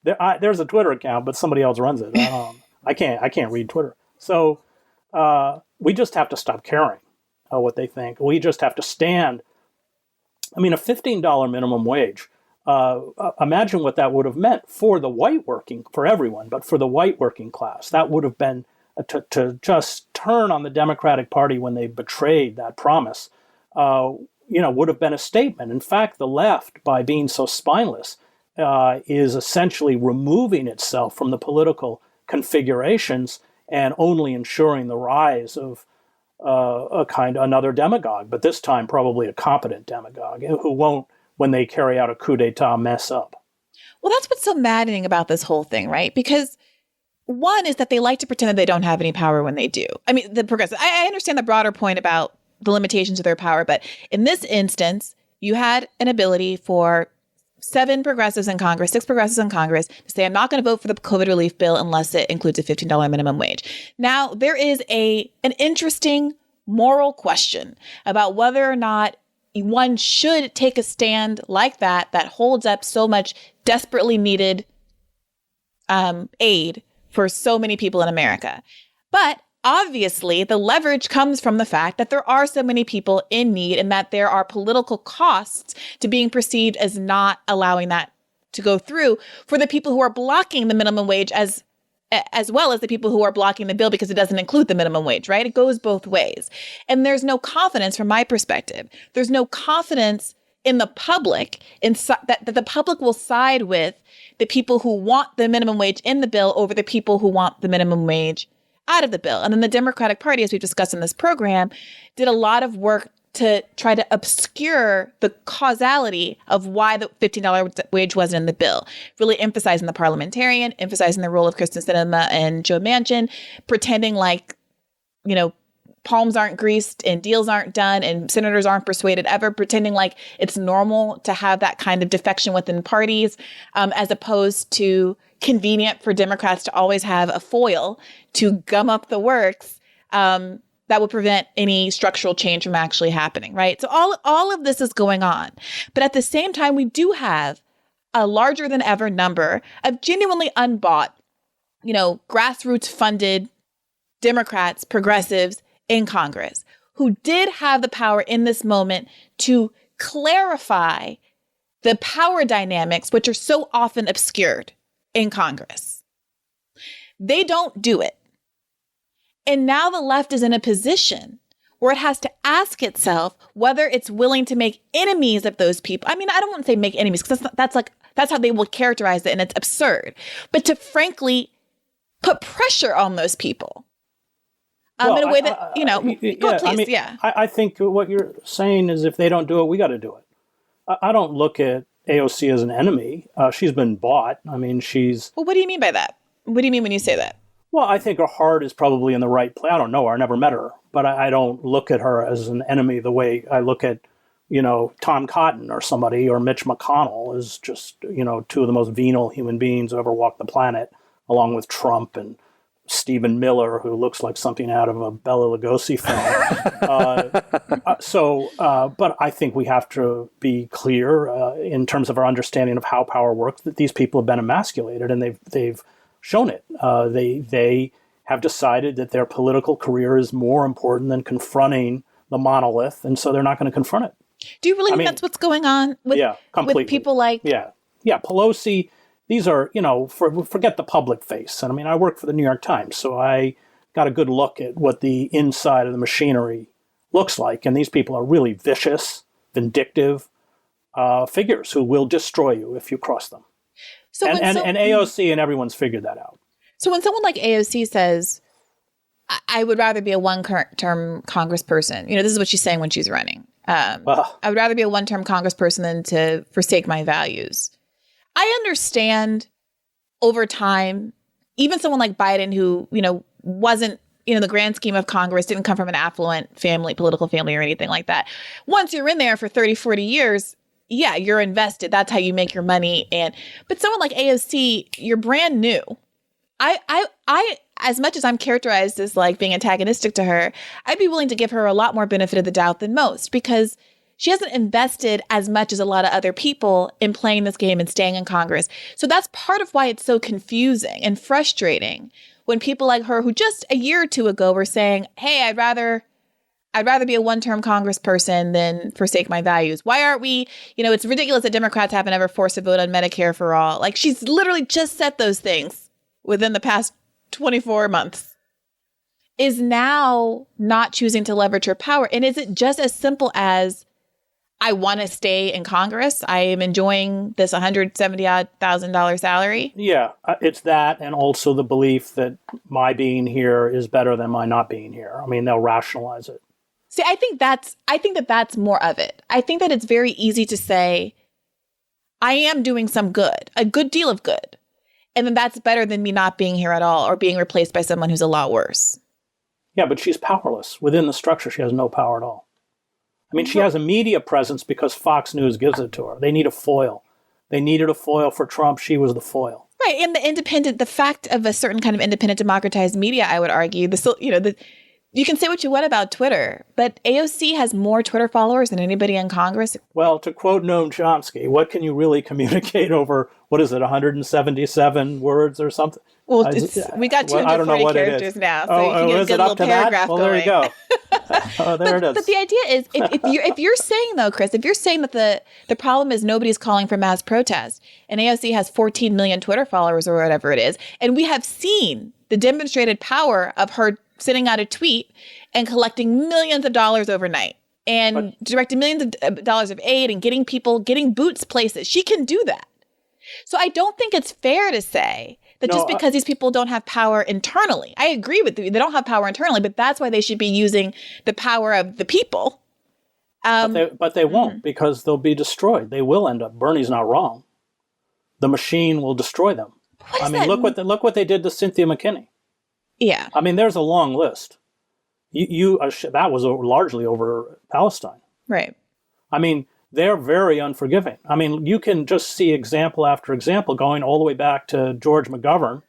There's a Twitter account, but somebody else runs it. I can't read Twitter. So we just have to stop caring what they think. We just have to stand. I mean, a $15 minimum wage. Imagine what that would have meant for everyone, but for the white working class. That would have been to just turn on the Democratic Party when they betrayed that promise, would have been a statement. In fact, the left, by being so spineless, is essentially removing itself from the political configurations and only ensuring the rise of another demagogue, but this time probably a competent demagogue who won't, when they carry out a coup d'etat, mess up. Well, that's what's so maddening about this whole thing, right? Because one is that they like to pretend that they don't have any power when they do. I mean, the progressive, I understand the broader point about the limitations of their power, but in this instance, you had an ability for 6 progressives in Congress to say, I'm not going to vote for the COVID relief bill unless it includes a $15 minimum wage. Now, there is an interesting moral question about whether or not one should take a stand like that holds up so much desperately needed aid for so many people in America. But obviously, the leverage comes from the fact that there are so many people in need and that there are political costs to being perceived as not allowing that to go through for the people who are blocking the minimum wage as well as the people who are blocking the bill because it doesn't include the minimum wage, right? It goes both ways. And there's no confidence from my perspective. There's no confidence in the public that the public will side with the people who want the minimum wage in the bill over the people who want the minimum wage out of the bill. And then the Democratic Party, as we've discussed in this program, did a lot of work to try to obscure the causality of why the $15 wage wasn't in the bill, really emphasizing the parliamentarian, emphasizing the role of Kristen Sinema and Joe Manchin, pretending like, palms aren't greased and deals aren't done and senators aren't persuaded ever, pretending like it's normal to have that kind of defection within parties, as opposed to convenient for Democrats to always have a foil to gum up the works that would prevent any structural change from actually happening, right? So all of this is going on. But at the same time, we do have a larger than ever number of genuinely unbought, grassroots funded Democrats, progressives, in Congress who did have the power in this moment to clarify the power dynamics, which are so often obscured in Congress. They don't do it. And now the left is in a position where it has to ask itself whether it's willing to make enemies of those people. I mean, I don't want to say make enemies because that's how they will characterize it, and it's absurd. But to frankly put pressure on those people. In a way that, go ahead, please. I think what you're saying is if they don't do it, we got to do it. I don't look at AOC as an enemy. She's been bought. I mean, Well, what do you mean by that? What do you mean when you say that? Well, I think her heart is probably in the right place. I don't know her. I never met her. But I don't look at her as an enemy the way I look at, Tom Cotton or somebody, or Mitch McConnell as just, two of the most venal human beings who ever walked the planet, along with Trump and Stephen Miller, who looks like something out of a Bela Lugosi film. But I think we have to be clear in terms of our understanding of how power works, that these people have been emasculated, and they've shown it. They have decided that their political career is more important than confronting the monolith, and so they're not going to confront it. Do you really think that's what's going on with people like... Yeah, Pelosi, these are, forget the public face. And I mean, I work for the New York Times, so I got a good look at what the inside of the machinery looks like. And these people are really vicious, vindictive figures who will destroy you if you cross them. So and AOC and everyone's figured that out. So when someone like AOC says, I would rather be a one-term congressperson, this is what she's saying when she's running. I would rather be a one-term congressperson than to forsake my values. I understand over time, even someone like Biden who, wasn't, the grand scheme of Congress, didn't come from an affluent family, political family or anything like that. Once you're in there for 30, 40 years, yeah, you're invested. That's how you make your money. But someone like AOC, you're brand new. I as much as I'm characterized as like being antagonistic to her, I'd be willing to give her a lot more benefit of the doubt than most because she hasn't invested as much as a lot of other people in playing this game and staying in Congress. So that's part of why it's so confusing and frustrating when people like her, who just a year or two ago were saying, hey, I'd rather be a one-term congressperson than forsake my values. Why aren't we, it's ridiculous that Democrats haven't ever forced a vote on Medicare for all. Like she's literally just said those things within the past 24 months, is now not choosing to leverage her power. And is it just as simple as, I want to stay in Congress, I am enjoying this $170,000 salary? Yeah, it's that, and also the belief that my being here is better than my not being here. I mean, they'll rationalize it. See, I think that's more of it. I think that it's very easy to say, I am doing some good, a good deal of good. And then that's better than me not being here at all or being replaced by someone who's a lot worse. Yeah, but she's powerless. Within the structure, she has no power at all. I mean, she has a media presence because Fox News gives it to her. They need a foil. They needed a foil for Trump. She was the foil. Right. And the fact of a certain kind of independent democratized media, I would argue, you can say what you want about Twitter, but AOC has more Twitter followers than anybody in Congress. Well, to quote Noam Chomsky, what can you really communicate over, 177 words or something? Well, we got 240 characters now, so you can get a little paragraph going. Well, there you go. It is. But the idea is, if you're saying, though, Chris, if you're saying that the problem is nobody's calling for mass protest, and AOC has 14 million Twitter followers or whatever it is, and we have seen the demonstrated power of her sending out a tweet and collecting millions of dollars overnight and directing millions of dollars of aid and getting boots places. She can do that. So I don't think it's fair to say that just because these people don't have power internally. I agree with you. They don't have power internally, but that's why they should be using the power of the people. But they won't because they'll be destroyed. They will end up. Bernie's not wrong. The machine will destroy them. I mean, look what they did to Cynthia McKinney. Yeah. I mean, there's a long list. That was largely over Palestine. Right. I mean, they're very unforgiving. I mean, you can just see example after example going all the way back to George McGovern.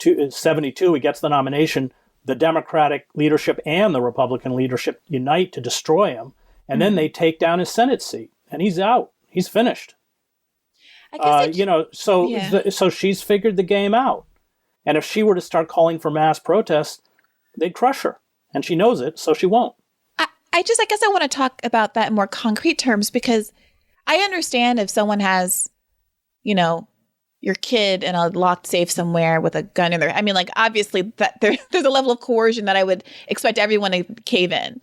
To 72, he gets the nomination. The Democratic leadership and the Republican leadership unite to destroy him. And then they take down his Senate seat. And he's out. He's finished. I guess so she's figured the game out. And if she were to start calling for mass protests, they'd crush her. And she knows it, so she won't. I guess I want to talk about that in more concrete terms, because I understand if someone has, your kid in a locked safe somewhere with a gun in their, I mean, like, obviously that there's a level of coercion that I would expect everyone to cave in.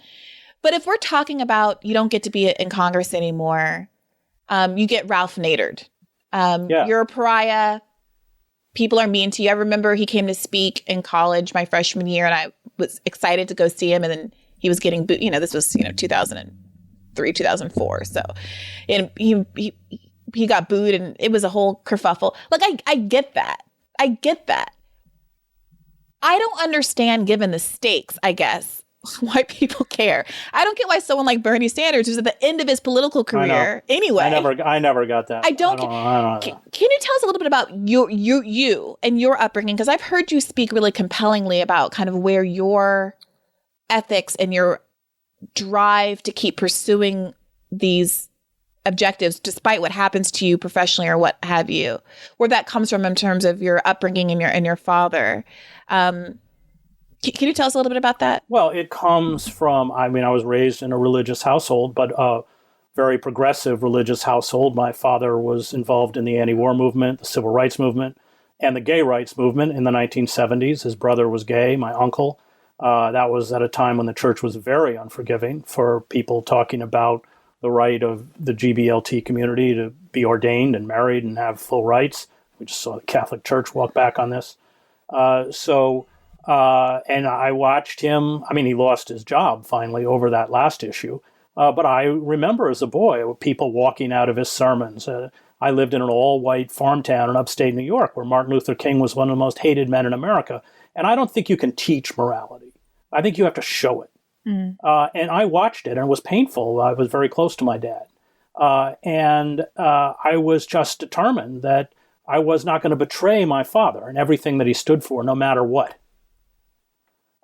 But if we're talking about you don't get to be in Congress anymore, you get Ralph Nadered. You're a pariah. People are mean to you. I remember he came to speak in college my freshman year, and I was excited to go see him. And then he was getting booed. This was 2003, 2004. So, and he got booed, and it was a whole kerfuffle. Like I get that. I get that. I don't understand, given the stakes, I guess, why people care. I don't get why someone like Bernie Sanders, who's at the end of his political career anyway. I never got that. I don't can you tell us a little bit about you and your upbringing? Because I've heard you speak really compellingly about kind of where your ethics and your drive to keep pursuing these objectives, despite what happens to you professionally or what have you, where that comes from in terms of your upbringing and your father. Can you tell us a little bit about that? Well, it comes from, I was raised in a religious household, but a very progressive religious household. My father was involved in the anti-war movement, the civil rights movement, and the gay rights movement in the 1970s. His brother was gay, my uncle. That was at a time when the church was very unforgiving for people talking about the right of the GBLT community to be ordained and married and have full rights. We just saw the Catholic Church walk back on this. And I watched him. He lost his job finally over that last issue. But I remember as a boy, people walking out of his sermons. I lived in an all-white farm town in upstate New York where Martin Luther King was one of the most hated men in America. And I don't think you can teach morality. I think you have to show it. And I watched it, and it was painful. I was very close to my dad. And I was just determined that I was not going to betray my father and everything that he stood for, no matter what.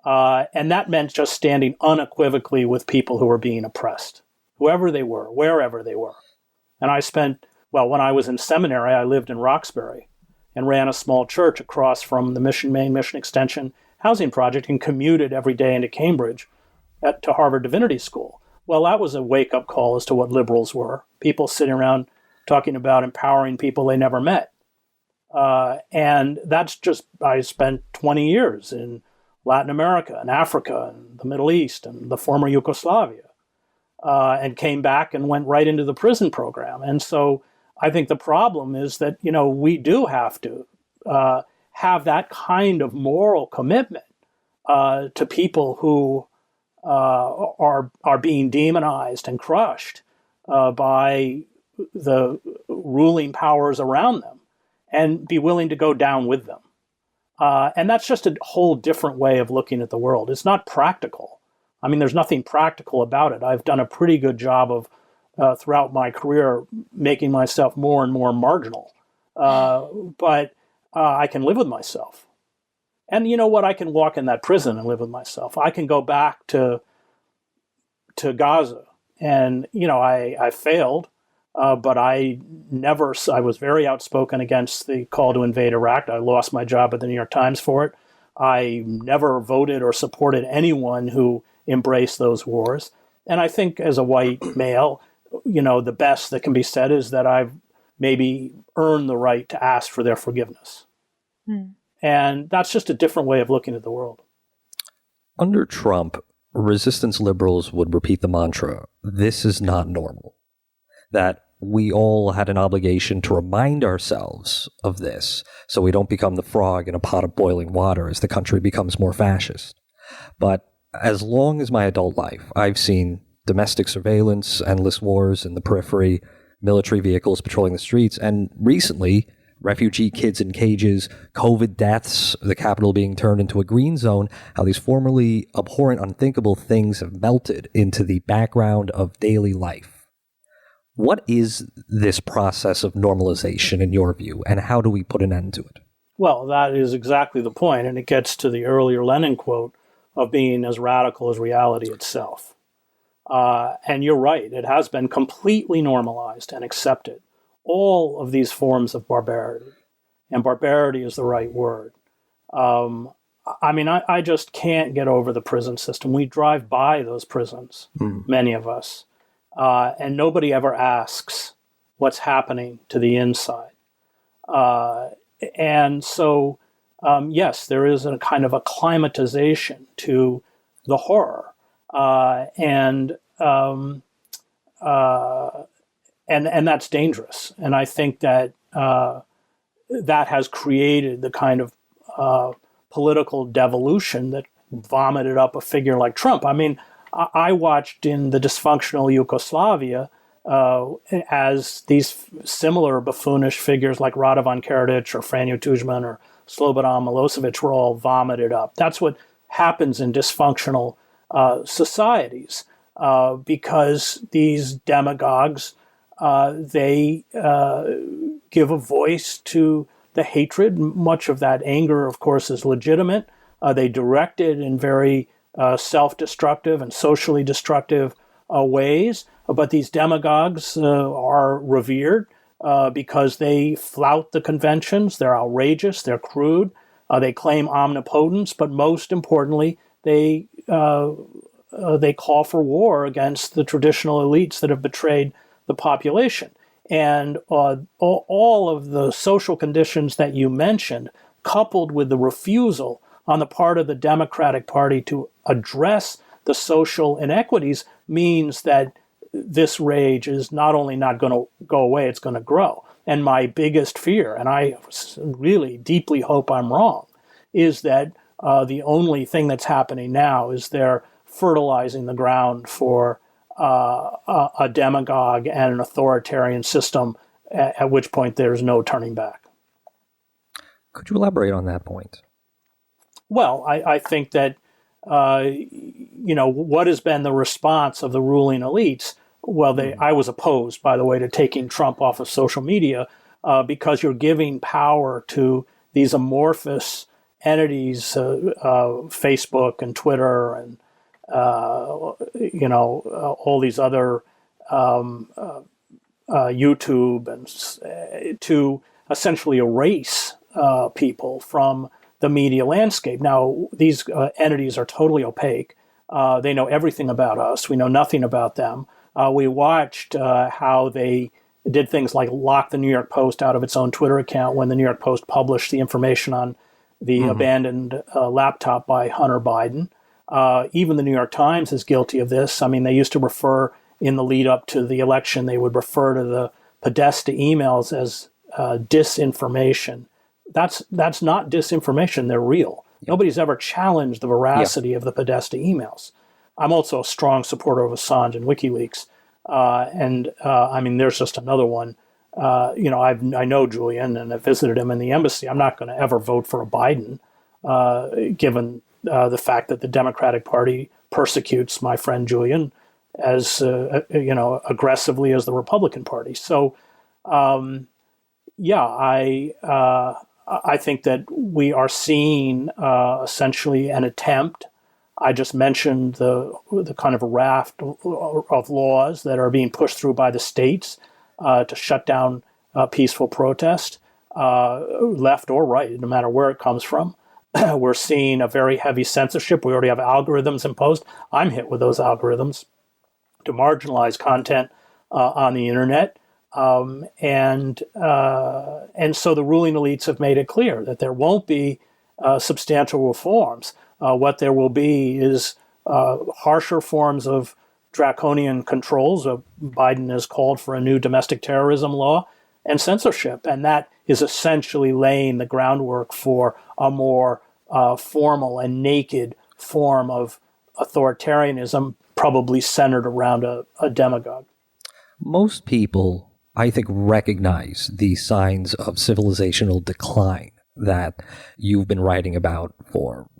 And that meant just standing unequivocally with people who were being oppressed, whoever they were, wherever they were. And when I was in seminary, I lived in Roxbury and ran a small church across from the Maine Mission Extension housing project and commuted every day into Cambridge to Harvard Divinity School. Well, that was a wake-up call as to what liberals were, people sitting around talking about empowering people they never met. And that's just, I spent 20 years in Latin America and Africa and the Middle East and the former Yugoslavia, and came back and went right into the prison program. And so I think the problem is that, we do have to have that kind of moral commitment to people who are being demonized and crushed by the ruling powers around them, and be willing to go down with them. And that's just a whole different way of looking at the world. It's not practical. There's nothing practical about it. I've done a pretty good job of, throughout my career, making myself more and more marginal. But I can live with myself. And you know what? I can walk in that prison and live with myself. I can go back to Gaza. And, I failed. But I was very outspoken against the call to invade Iraq. I lost my job at the New York Times for it. I never voted or supported anyone who embraced those wars. And I think as a white male, the best that can be said is that I've maybe earned the right to ask for their forgiveness. And that's just a different way of looking at the world. Under Trump, resistance liberals would repeat the mantra, "This is not normal." That we all had an obligation to remind ourselves of this so we don't become the frog in a pot of boiling water as the country becomes more fascist. But as long as my adult life, I've seen domestic surveillance, endless wars in the periphery, military vehicles patrolling the streets, and recently, refugee kids in cages, COVID deaths, the Capitol being turned into a green zone, how these formerly abhorrent, unthinkable things have melted into the background of daily life. What is this process of normalization in your view, and how do we put an end to it? Well, that is exactly the point, and it gets to the earlier Lenin quote of being as radical as reality itself. And you're right, it has been completely normalized and accepted, all of these forms of barbarity. And barbarity is the right word. I just can't get over the prison system. We drive by those prisons, many of us. And nobody ever asks what's happening to the inside. And so, yes, there is a kind of acclimatization to the horror. And that's dangerous. And I think that that has created the kind of political devolution that vomited up a figure like Trump. I watched in the dysfunctional Yugoslavia as these similar buffoonish figures like Radovan Karadzic or Franjo Tudjman or Slobodan Milosevic were all vomited up. That's what happens in dysfunctional societies because these demagogues, they give a voice to the hatred. Much of that anger, of course, is legitimate. They direct it in very self-destructive and socially destructive ways. But these demagogues are revered because they flout the conventions. They're outrageous. They're crude. They claim omnipotence, but most importantly, they call for war against the traditional elites that have betrayed the population. And all of the social conditions that you mentioned, coupled with the refusal on the part of the Democratic Party to address the social inequities, means that this rage is not only not going to go away, it's going to grow. And my biggest fear, and I really deeply hope I'm wrong, is that the only thing that's happening now is they're fertilizing the ground for a demagogue and an authoritarian system, at which point there's no turning back. Could you elaborate on that point? Well, I think that, what has been the response of the ruling elites? Well, I was opposed, by the way, to taking Trump off of social media because you're giving power to these amorphous entities, Facebook and Twitter and all these other YouTube, and to essentially erase people from the media landscape. Now, these entities are totally opaque. They know everything about us. We know nothing about them. We watched how they did things like lock the New York Post out of its own Twitter account when the New York Post published the information on the abandoned laptop by Hunter Biden. Even the New York Times is guilty of this. I mean, they used to refer, in the lead up to the election, they would refer to the Podesta emails as disinformation. That's not disinformation. They're real. Yeah. Nobody's ever challenged the veracity of the Podesta emails. I'm also a strong supporter of Assange and WikiLeaks. I mean, there's just another one. I know Julian and I've visited him in the embassy. I'm not going to ever vote for a Biden, given the fact that the Democratic Party persecutes my friend Julian as aggressively as the Republican Party. So, I think that we are seeing essentially an attempt. I just mentioned the kind of raft of laws that are being pushed through by the states to shut down peaceful protest, left or right, no matter where it comes from. We're seeing a very heavy censorship. We already have algorithms imposed. I'm hit with those algorithms to marginalize content on the internet. And so the ruling elites have made it clear that there won't be substantial reforms. What there will be is harsher forms of draconian controls. Biden has called for a new domestic terrorism law and censorship. And that is essentially laying the groundwork for a more formal and naked form of authoritarianism, probably centered around a demagogue. Most people, I think, recognize the signs of civilizational decline that you've been writing about for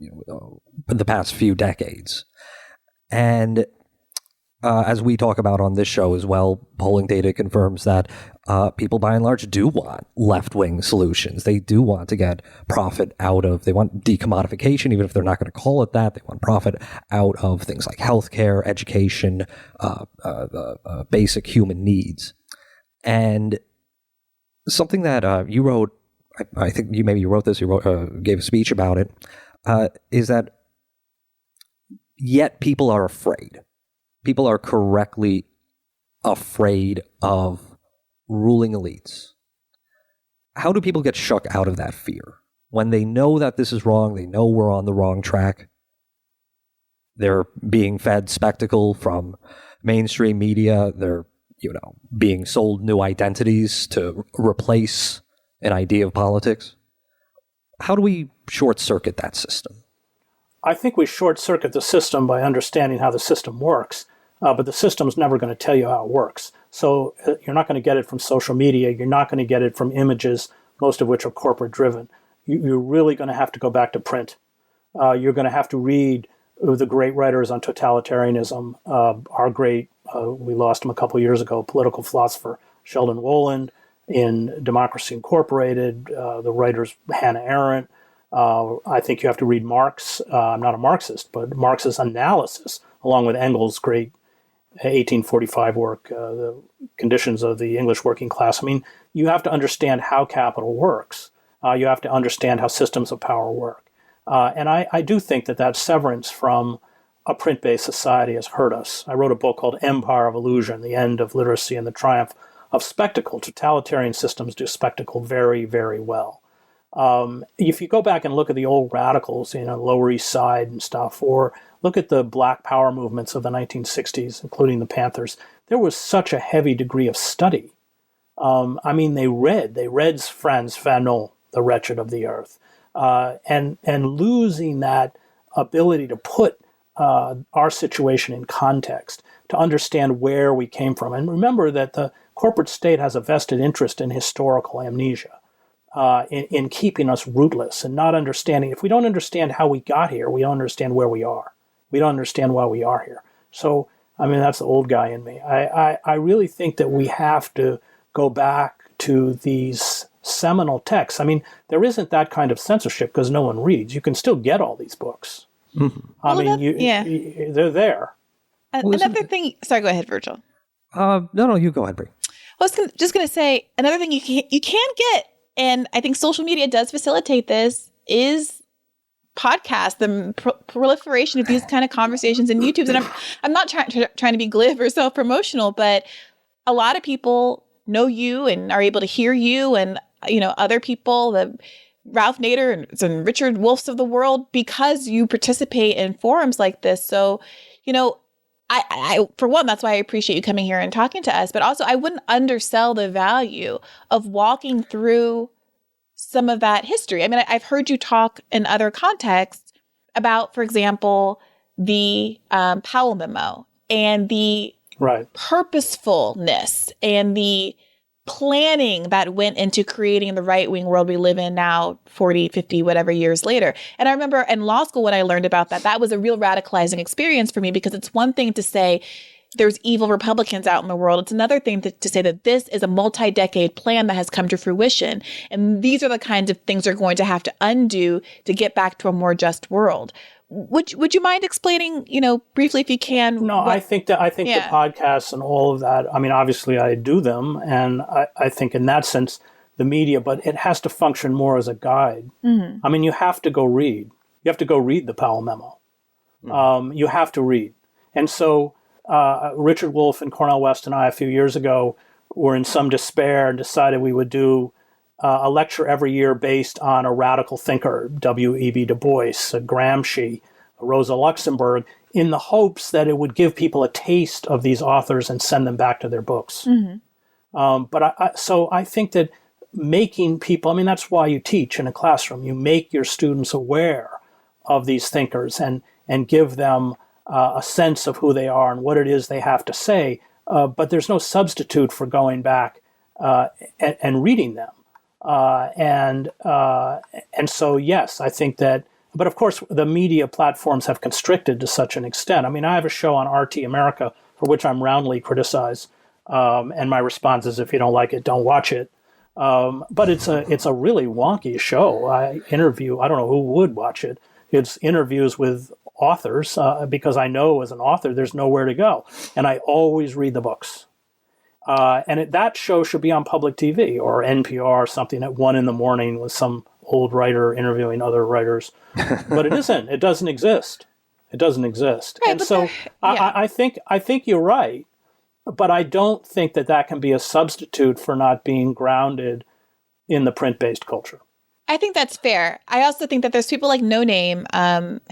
the past few decades. And as we talk about on this show as well, polling data confirms that people by and large do want left-wing solutions. They do want to get profit out of, they want decommodification, even if they're not going to call it that. They want profit out of things like healthcare, education, basic human needs. And something that you wrote, I think you wrote this, gave a speech about it, is that yet people are afraid. People are correctly afraid of ruling elites. How do people get shook out of that fear? When they know that this is wrong, they know we're on the wrong track, they're being fed spectacle from mainstream media, they're being sold new identities to replace an idea of politics. How do we short-circuit that system? I think we short-circuit the system by understanding how the system works, but the system's never going to tell you how it works. So you're not going to get it from social media. You're not going to get it from images, most of which are corporate-driven. You're really going to have to go back to print. You're going to have to read the great writers on totalitarianism. Our great, we lost him a couple years ago, political philosopher Sheldon Wolin, in Democracy Incorporated, the writers Hannah Arendt. I think you have to read Marx. I'm not a Marxist, but Marx's analysis, along with Engels' great 1845 work, The Conditions of the English Working Class. I mean, you have to understand how capital works. You have to understand how systems of power work. And I do think that severance from a print-based society has hurt us. I wrote a book called Empire of Illusion, The End of Literacy and the Triumph of Spectacle. Totalitarian systems do spectacle very, very well. If you go back and look at the old radicals, Lower East Side and stuff, or look at the Black Power movements of the 1960s, including the Panthers, there was such a heavy degree of study. They read Frantz Fanon, The Wretched of the Earth, and losing that ability to put our situation in context, to understand where we came from. And remember that the corporate state has a vested interest in historical amnesia, in keeping us rootless and not understanding. If we don't understand how we got here, we don't understand where we are. We don't understand why we are here. So, that's the old guy in me. I really think that we have to go back to these seminal texts. There isn't that kind of censorship because no one reads. You can still get all these books. Mm-hmm. They're there. Another thing. Sorry, go ahead, Virgil. No, you go ahead, Brie. I was just going to say another thing you can get, and I think social media does facilitate this, is podcasts, the proliferation of these kind of conversations and YouTubes. And I'm not trying to be glib or self-promotional, but a lot of people know you and are able to hear you, and other people, the Ralph Nader and Richard Wolfs of the world, because you participate in forums like this. So, I for one, that's why I appreciate you coming here and talking to us. But also, I wouldn't undersell the value of walking through some of that history. I've heard you talk in other contexts about, for example, the Powell memo and the purposefulness and the planning that went into creating the right-wing world we live in now, 40, 50, whatever years later. And I remember in law school when I learned about that was a real radicalizing experience for me, because it's one thing to say there's evil Republicans out in the world. It's another thing to say that this is a multi-decade plan that has come to fruition. And these are the kinds of things they're going to have to undo to get back to a more just world. Would you mind explaining, briefly, if you can? No, I think the podcasts and all of that, obviously I do them. And I think in that sense, the media, but it has to function more as a guide. Mm-hmm. You have to go read. You have to go read the Powell memo. Mm-hmm. You have to read. And so Richard Wolff and Cornel West and I, a few years ago, were in some despair and decided we would do a lecture every year based on a radical thinker, W.E.B. Du Bois, Gramsci, Rosa Luxemburg, in the hopes that it would give people a taste of these authors and send them back to their books. Mm-hmm. So I think that making people, that's why you teach in a classroom. You make your students aware of these thinkers and give them a sense of who they are and what it is they have to say. But there's no substitute for going back and reading them. And so, yes, I think that, but of course, the media platforms have constricted to such an extent. I have a show on RT America for which I'm roundly criticized. And my response is, if you don't like it, don't watch it. But it's a really wonky show. I don't know who would watch it. It's interviews with authors, because I know as an author, there's nowhere to go. And I always read the books. And that show should be on public TV or NPR or something at 1 a.m. with some old writer interviewing other writers. But it isn't. It doesn't exist. It doesn't exist. Right, and so I think you're right. But I don't think that can be a substitute for not being grounded in the print-based culture. I think that's fair. I also think that there's people like No Name,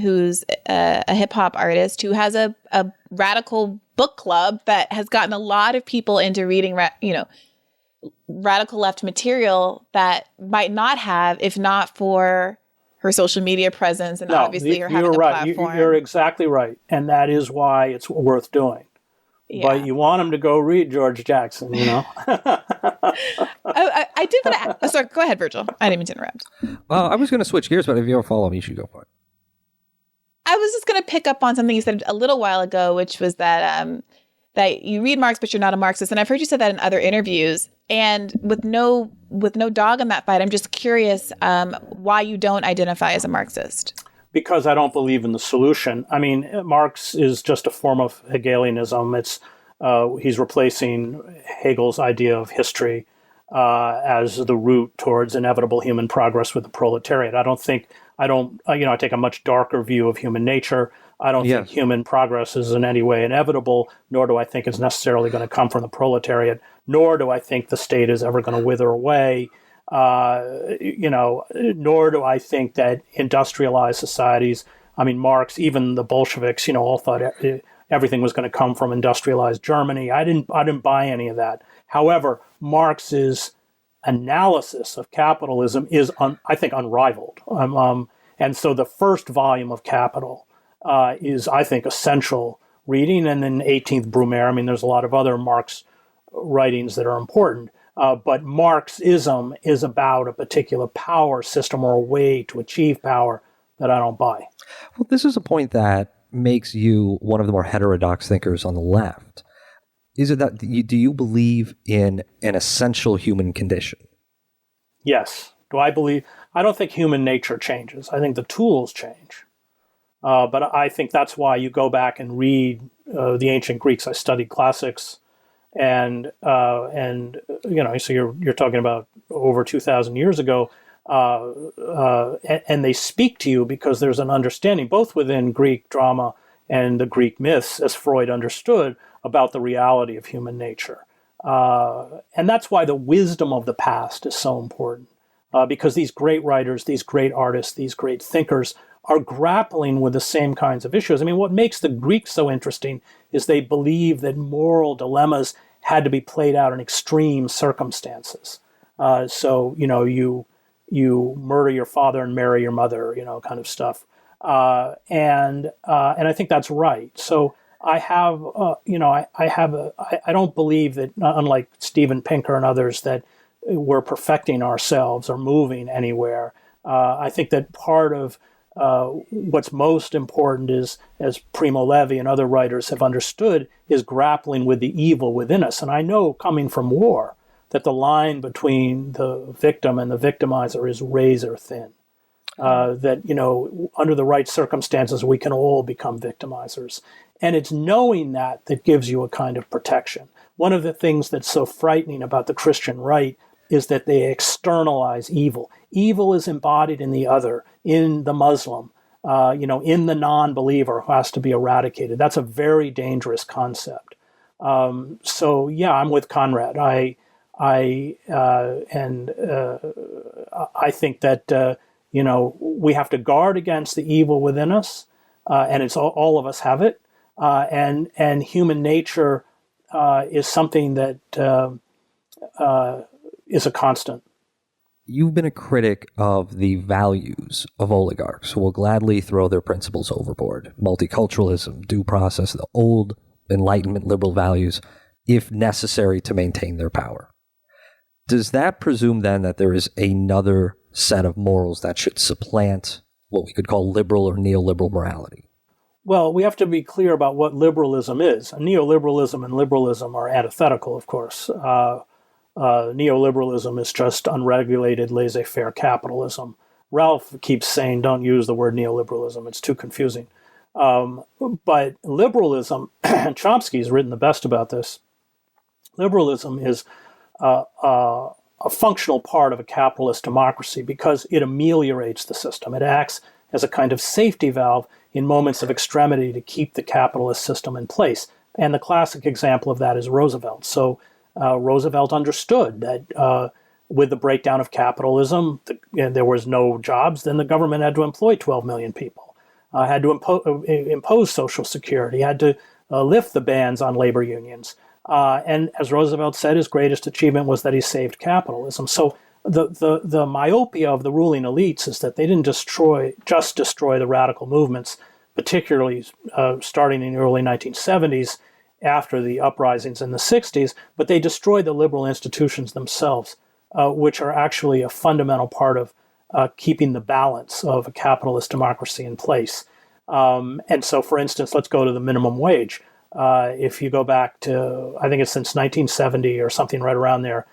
who's a hip hop artist who has a radical book club that has gotten a lot of people into reading, radical left material that might not have if not for her social media presence and obviously her having a platform. You're exactly right, and that is why it's worth doing. Yeah. But you want them to go read George Jackson, I do, but sorry, go ahead, Virgil. I didn't mean to interrupt. Well, I was going to switch gears, but if you ever follow me, you should go for it. I was just going to pick up on something you said a little while ago, which was that that you read Marx, but you're not a Marxist. And I've heard you say that in other interviews. And with no dog in that fight, I'm just curious why you don't identify as a Marxist. Because I don't believe in the solution. Marx is just a form of Hegelianism. He's replacing Hegel's idea of history. as the route towards inevitable human progress with the proletariat. I take a much darker view of human nature. I don't think human progress is in any way inevitable, nor do I think it's necessarily going to come from the proletariat, nor do I think the state is ever going to wither away. Nor do I think that industrialized societies, Marx, even the Bolsheviks, all thought everything was going to come from industrialized Germany. I didn't buy any of that. However, Marx's analysis of capitalism is, I think, unrivaled. And so the first volume of Capital is, I think, essential reading. And then 18th Brumaire, there's a lot of other Marx writings that are important. But Marxism is about a particular power system or a way to achieve power that I don't buy. Well, this is a point that makes you one of the more heterodox thinkers on the left. Is it that do you believe in an essential human condition? Yes. Do I believe? I don't think human nature changes. I think the tools change. But I think that's why you go back and read the ancient Greeks. I studied classics. So you're talking about over 2,000 years ago, and they speak to you because there's an understanding, both within Greek drama and the Greek myths, as Freud understood, about the reality of human nature. And that's why the wisdom of the past is so important, because these great writers, these great artists, these great thinkers are grappling with the same kinds of issues. What makes the Greeks so interesting is they believe that moral dilemmas had to be played out in extreme circumstances. So you murder your father and marry your mother, kind of stuff. And I think that's right. So I don't believe that, unlike Steven Pinker and others, that we're perfecting ourselves or moving anywhere. I think that part of what's most important is, as Primo Levi and other writers have understood, is grappling with the evil within us. And I know, coming from war, that the line between the victim and the victimizer is razor thin. That, under the right circumstances, we can all become victimizers. And it's knowing that gives you a kind of protection. One of the things that's so frightening about the Christian right is that they externalize evil. Evil is embodied in the other, in the Muslim, in the non-believer who has to be eradicated. That's a very dangerous concept. I'm with Conrad. I think that we have to guard against the evil within us, and it's all of us have it. And human nature is something that is a constant. You've been a critic of the values of oligarchs who will gladly throw their principles overboard. Multiculturalism, due process, the old Enlightenment liberal values, if necessary to maintain their power. Does that presume then that there is another set of morals that should supplant what we could call liberal or neoliberal morality? Well, we have to be clear about what liberalism is. Neoliberalism and liberalism are antithetical, of course. Neoliberalism is just unregulated, laissez-faire capitalism. Ralph keeps saying, don't use the word neoliberalism. It's too confusing. But liberalism, and Chomsky's written the best about this, liberalism is a functional part of a capitalist democracy because it ameliorates the system. It acts as a kind of safety valve in moments of extremity to keep the capitalist system in place. And the classic example of that is Roosevelt. So Roosevelt understood that with the breakdown of capitalism, there was no jobs, then the government had to employ 12 million people, had to impose Social Security, had to lift the bans on labor unions. And as Roosevelt said, his greatest achievement was that he saved capitalism. So the myopia of the ruling elites is that they didn't just destroy the radical movements, particularly starting in the early 1970s after the uprisings in the 60s, but they destroyed the liberal institutions themselves, which are actually a fundamental part of keeping the balance of a capitalist democracy in place. And so, for instance, let's go to the minimum wage. If you go back to, I think it's since 1970 or something right around there,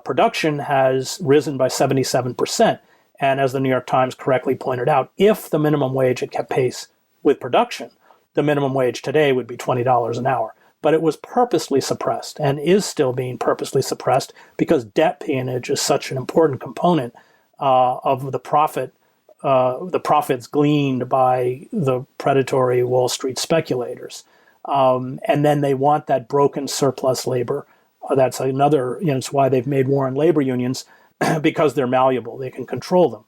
production has risen by 77%. And as the New York Times correctly pointed out, if the minimum wage had kept pace with production, the minimum wage today would be $20 an hour. but it was purposely suppressed and is still being purposely suppressed because debt peonage is such an important component of the profits gleaned by the predatory Wall Street speculators. And then they want that broken surplus labor. That's another, it's why they've made war on labor unions, because they're malleable. They can control them.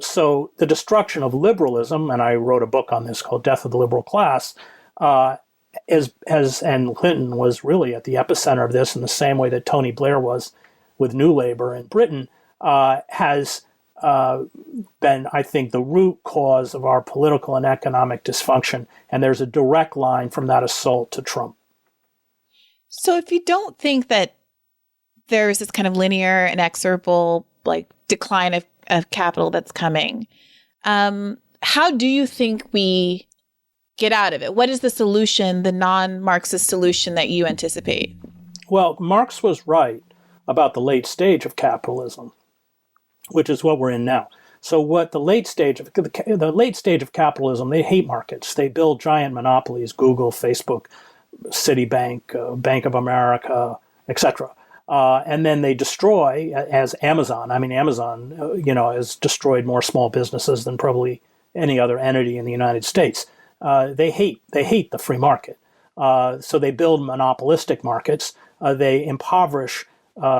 So the destruction of liberalism, and I wrote a book on this called Death of the Liberal Class, and Clinton was really at the epicenter of this in the same way that Tony Blair was with New Labour in Britain, has been, I think, the root cause of our political and economic dysfunction. And there's a direct line from that assault to Trump. So if you don't think that there's this kind of linear, inexorable, decline of capital that's coming, how do you think we get out of it? What is the solution, the non-Marxist solution that you anticipate? Well, Marx was right about the late stage of capitalism, which is what we're in now. So what the late stage of capitalism, they hate markets. They build giant monopolies, Google, Facebook, Citibank, Bank of America, etc. And then they destroy, as Amazon. I mean, Amazon, has destroyed more small businesses than probably any other entity in the United States. They hate the free market. So they build monopolistic markets. They impoverish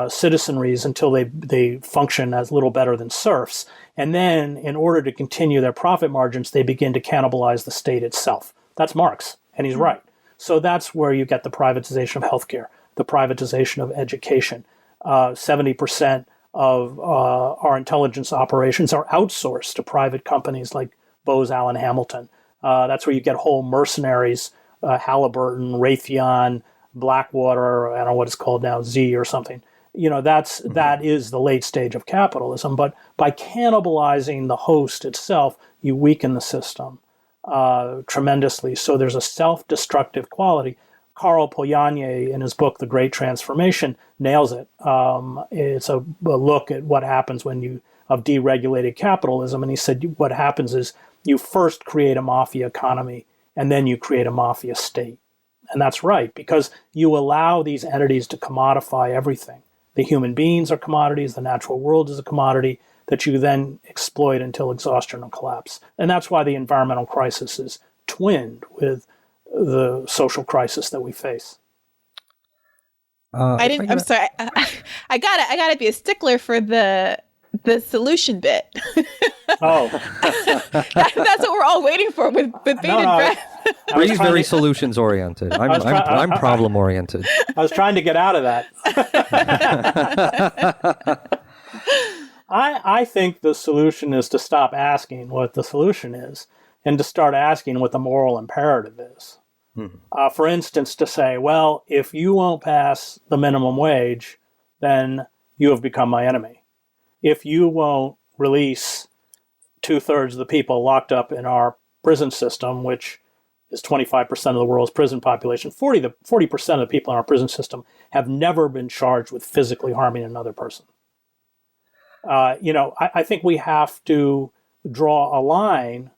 citizenries until they function as little better than serfs. And then, in order to continue their profit margins, they begin to cannibalize the state itself. That's Marx, and he's right. So that's where you get the privatization of healthcare, the privatization of education. 70% of our intelligence operations are outsourced to private companies like Bose Allen Hamilton. That's where you get whole mercenaries, Halliburton, Raytheon, Blackwater, I don't know what it's called now, Z or something. That is the late stage of capitalism. But by cannibalizing the host itself, you weaken the system tremendously. So there's a self-destructive quality. Karl Polanyi, in his book, The Great Transformation, nails it. It's a look at what happens of deregulated capitalism. And he said what happens is you first create a mafia economy, and then you create a mafia state. And that's right, because you allow these entities to commodify everything. The human beings are commodities, the natural world is a commodity that you then exploit until exhaustion or collapse. And that's why the environmental crisis is twinned with the social crisis that we face. I'm sorry. I gotta be a stickler for the solution bit. Oh, that's what we're all waiting for with bated breath. Bree's very solutions oriented. I'm problem oriented. I was trying to get out of that. I think the solution is to stop asking what the solution is and to start asking what the moral imperative is. For instance, to say, well, if you won't pass the minimum wage, then you have become my enemy. If you won't release 2/3 of the people locked up in our prison system, which is 25% of the world's prison population, 40% of the people in our prison system have never been charged with physically harming another person. I think we have to draw a line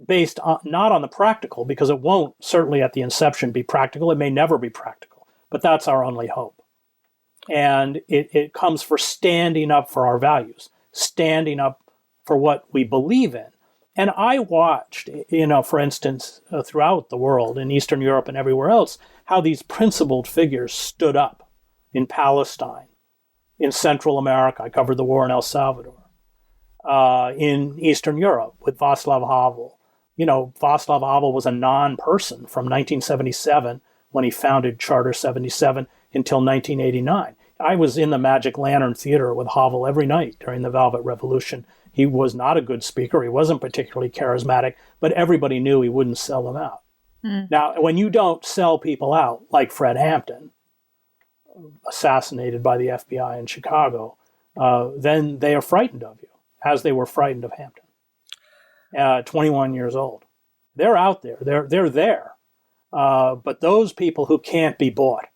based not on the practical, because it won't certainly at the inception be practical. It may never be practical, but that's our only hope. And it comes for standing up for our values, standing up for what we believe in. And I watched, for instance, throughout the world, in Eastern Europe and everywhere else, how these principled figures stood up in Palestine, in Central America. I covered the war in El Salvador. In Eastern Europe with Václav Havel. Václav Havel was a non-person from 1977 when he founded Charter 77 until 1989. I was in the Magic Lantern Theater with Havel every night during the Velvet Revolution. He was not a good speaker. He wasn't particularly charismatic, but everybody knew he wouldn't sell them out. Now, when you don't sell people out, like Fred Hampton, assassinated by the FBI in Chicago, then they are frightened of you, as they were frightened of Hampton. 21 years old. They're out there. They're there. But those people who can't be bought,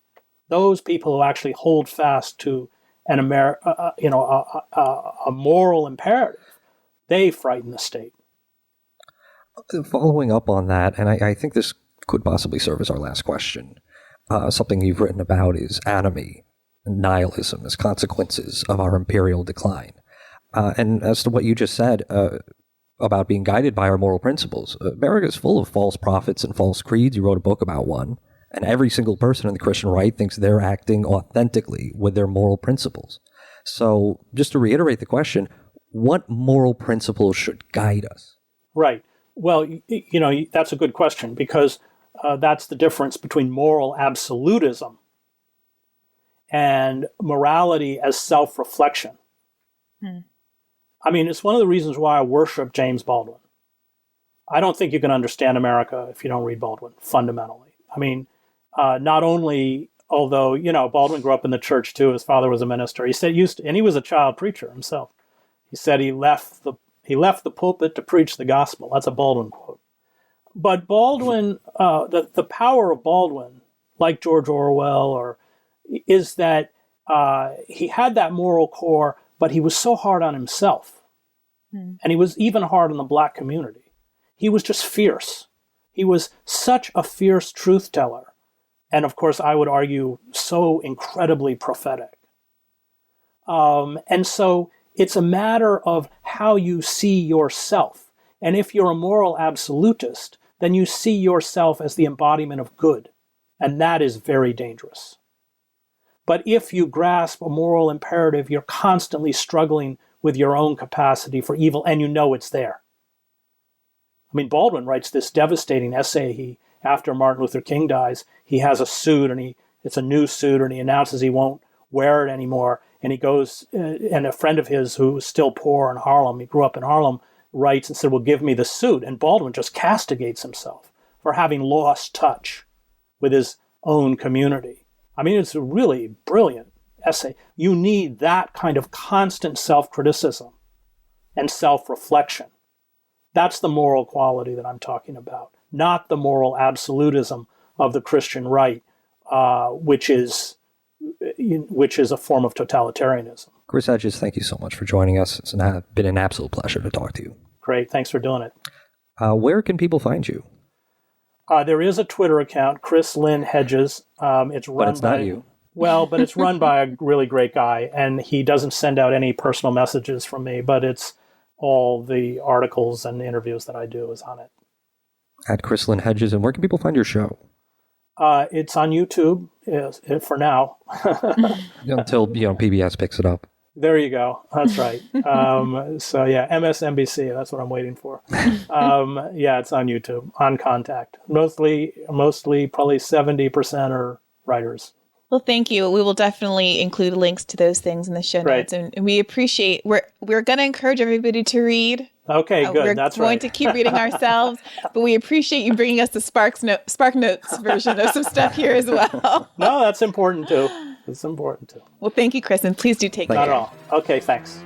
those people who actually hold fast to a moral imperative, they frighten the state. Following up on that, and I think this could possibly serve as our last question. something you've written about is anomie and nihilism as consequences of our imperial decline. And as to what you just said about being guided by our moral principles, America is full of false prophets and false creeds. You wrote a book about one, and every single person in the Christian right thinks they're acting authentically with their moral principles. So just to reiterate the question, what moral principles should guide us? Right. Well, that's a good question, because that's the difference between moral absolutism and morality as self-reflection. I mean, it's one of the reasons why I worship James Baldwin. I don't think you can understand America if you don't read Baldwin, fundamentally. I mean, not only, although, Baldwin grew up in the church too, his father was a minister. He said and he was a child preacher himself. He said he left the pulpit to preach the gospel. That's a Baldwin quote. But Baldwin, the power of Baldwin, like George Orwell, is that he had that moral core, but he was so hard on himself. And he was even hard on the black community. He was just fierce. He was such a fierce truth teller. And of course, I would argue, so incredibly prophetic. And so it's a matter of how you see yourself. And if you're a moral absolutist, then you see yourself as the embodiment of good. And that is very dangerous. But if you grasp a moral imperative, you're constantly struggling with your own capacity for evil, and you know it's there. I mean, Baldwin writes this devastating essay. After Martin Luther King dies, he has a suit, and it's a new suit, and he announces he won't wear it anymore. And he goes, and a friend of his who was still poor in Harlem, he grew up in Harlem, writes and said, well, give me the suit. And Baldwin just castigates himself for having lost touch with his own community. I mean, it's a really brilliant essay. You need that kind of constant self-criticism and self-reflection. That's the moral quality that I'm talking about, not the moral absolutism of the Christian right, which is a form of totalitarianism. Chris Hedges, thank you so much for joining us. It's been an absolute pleasure to talk to you. Great. Thanks for doing it. Where can people find you? There is a Twitter account, Chris Lynn Hedges. It's run but it's not you. Well, but it's run by a really great guy, and he doesn't send out any personal messages from me, but it's all the articles and interviews that I do is on it. At Chris Lynn Hedges. And where can people find your show? It's on YouTube for now. Until PBS picks it up. There you go. That's right. So yeah, MSNBC. That's what I'm waiting for. Yeah, it's on YouTube, on Contact. Mostly, probably 70% are writers. Well, thank you. We will definitely include links to those things in the show notes, and we appreciate. We're going to encourage everybody to read. Okay, good. We're going to keep reading ourselves, but we appreciate you bringing us the Spark Notes version of some stuff here as well. No, that's important too. It's important too. Well, thank you, Chris, and please do take care. Not at all. Okay, thanks.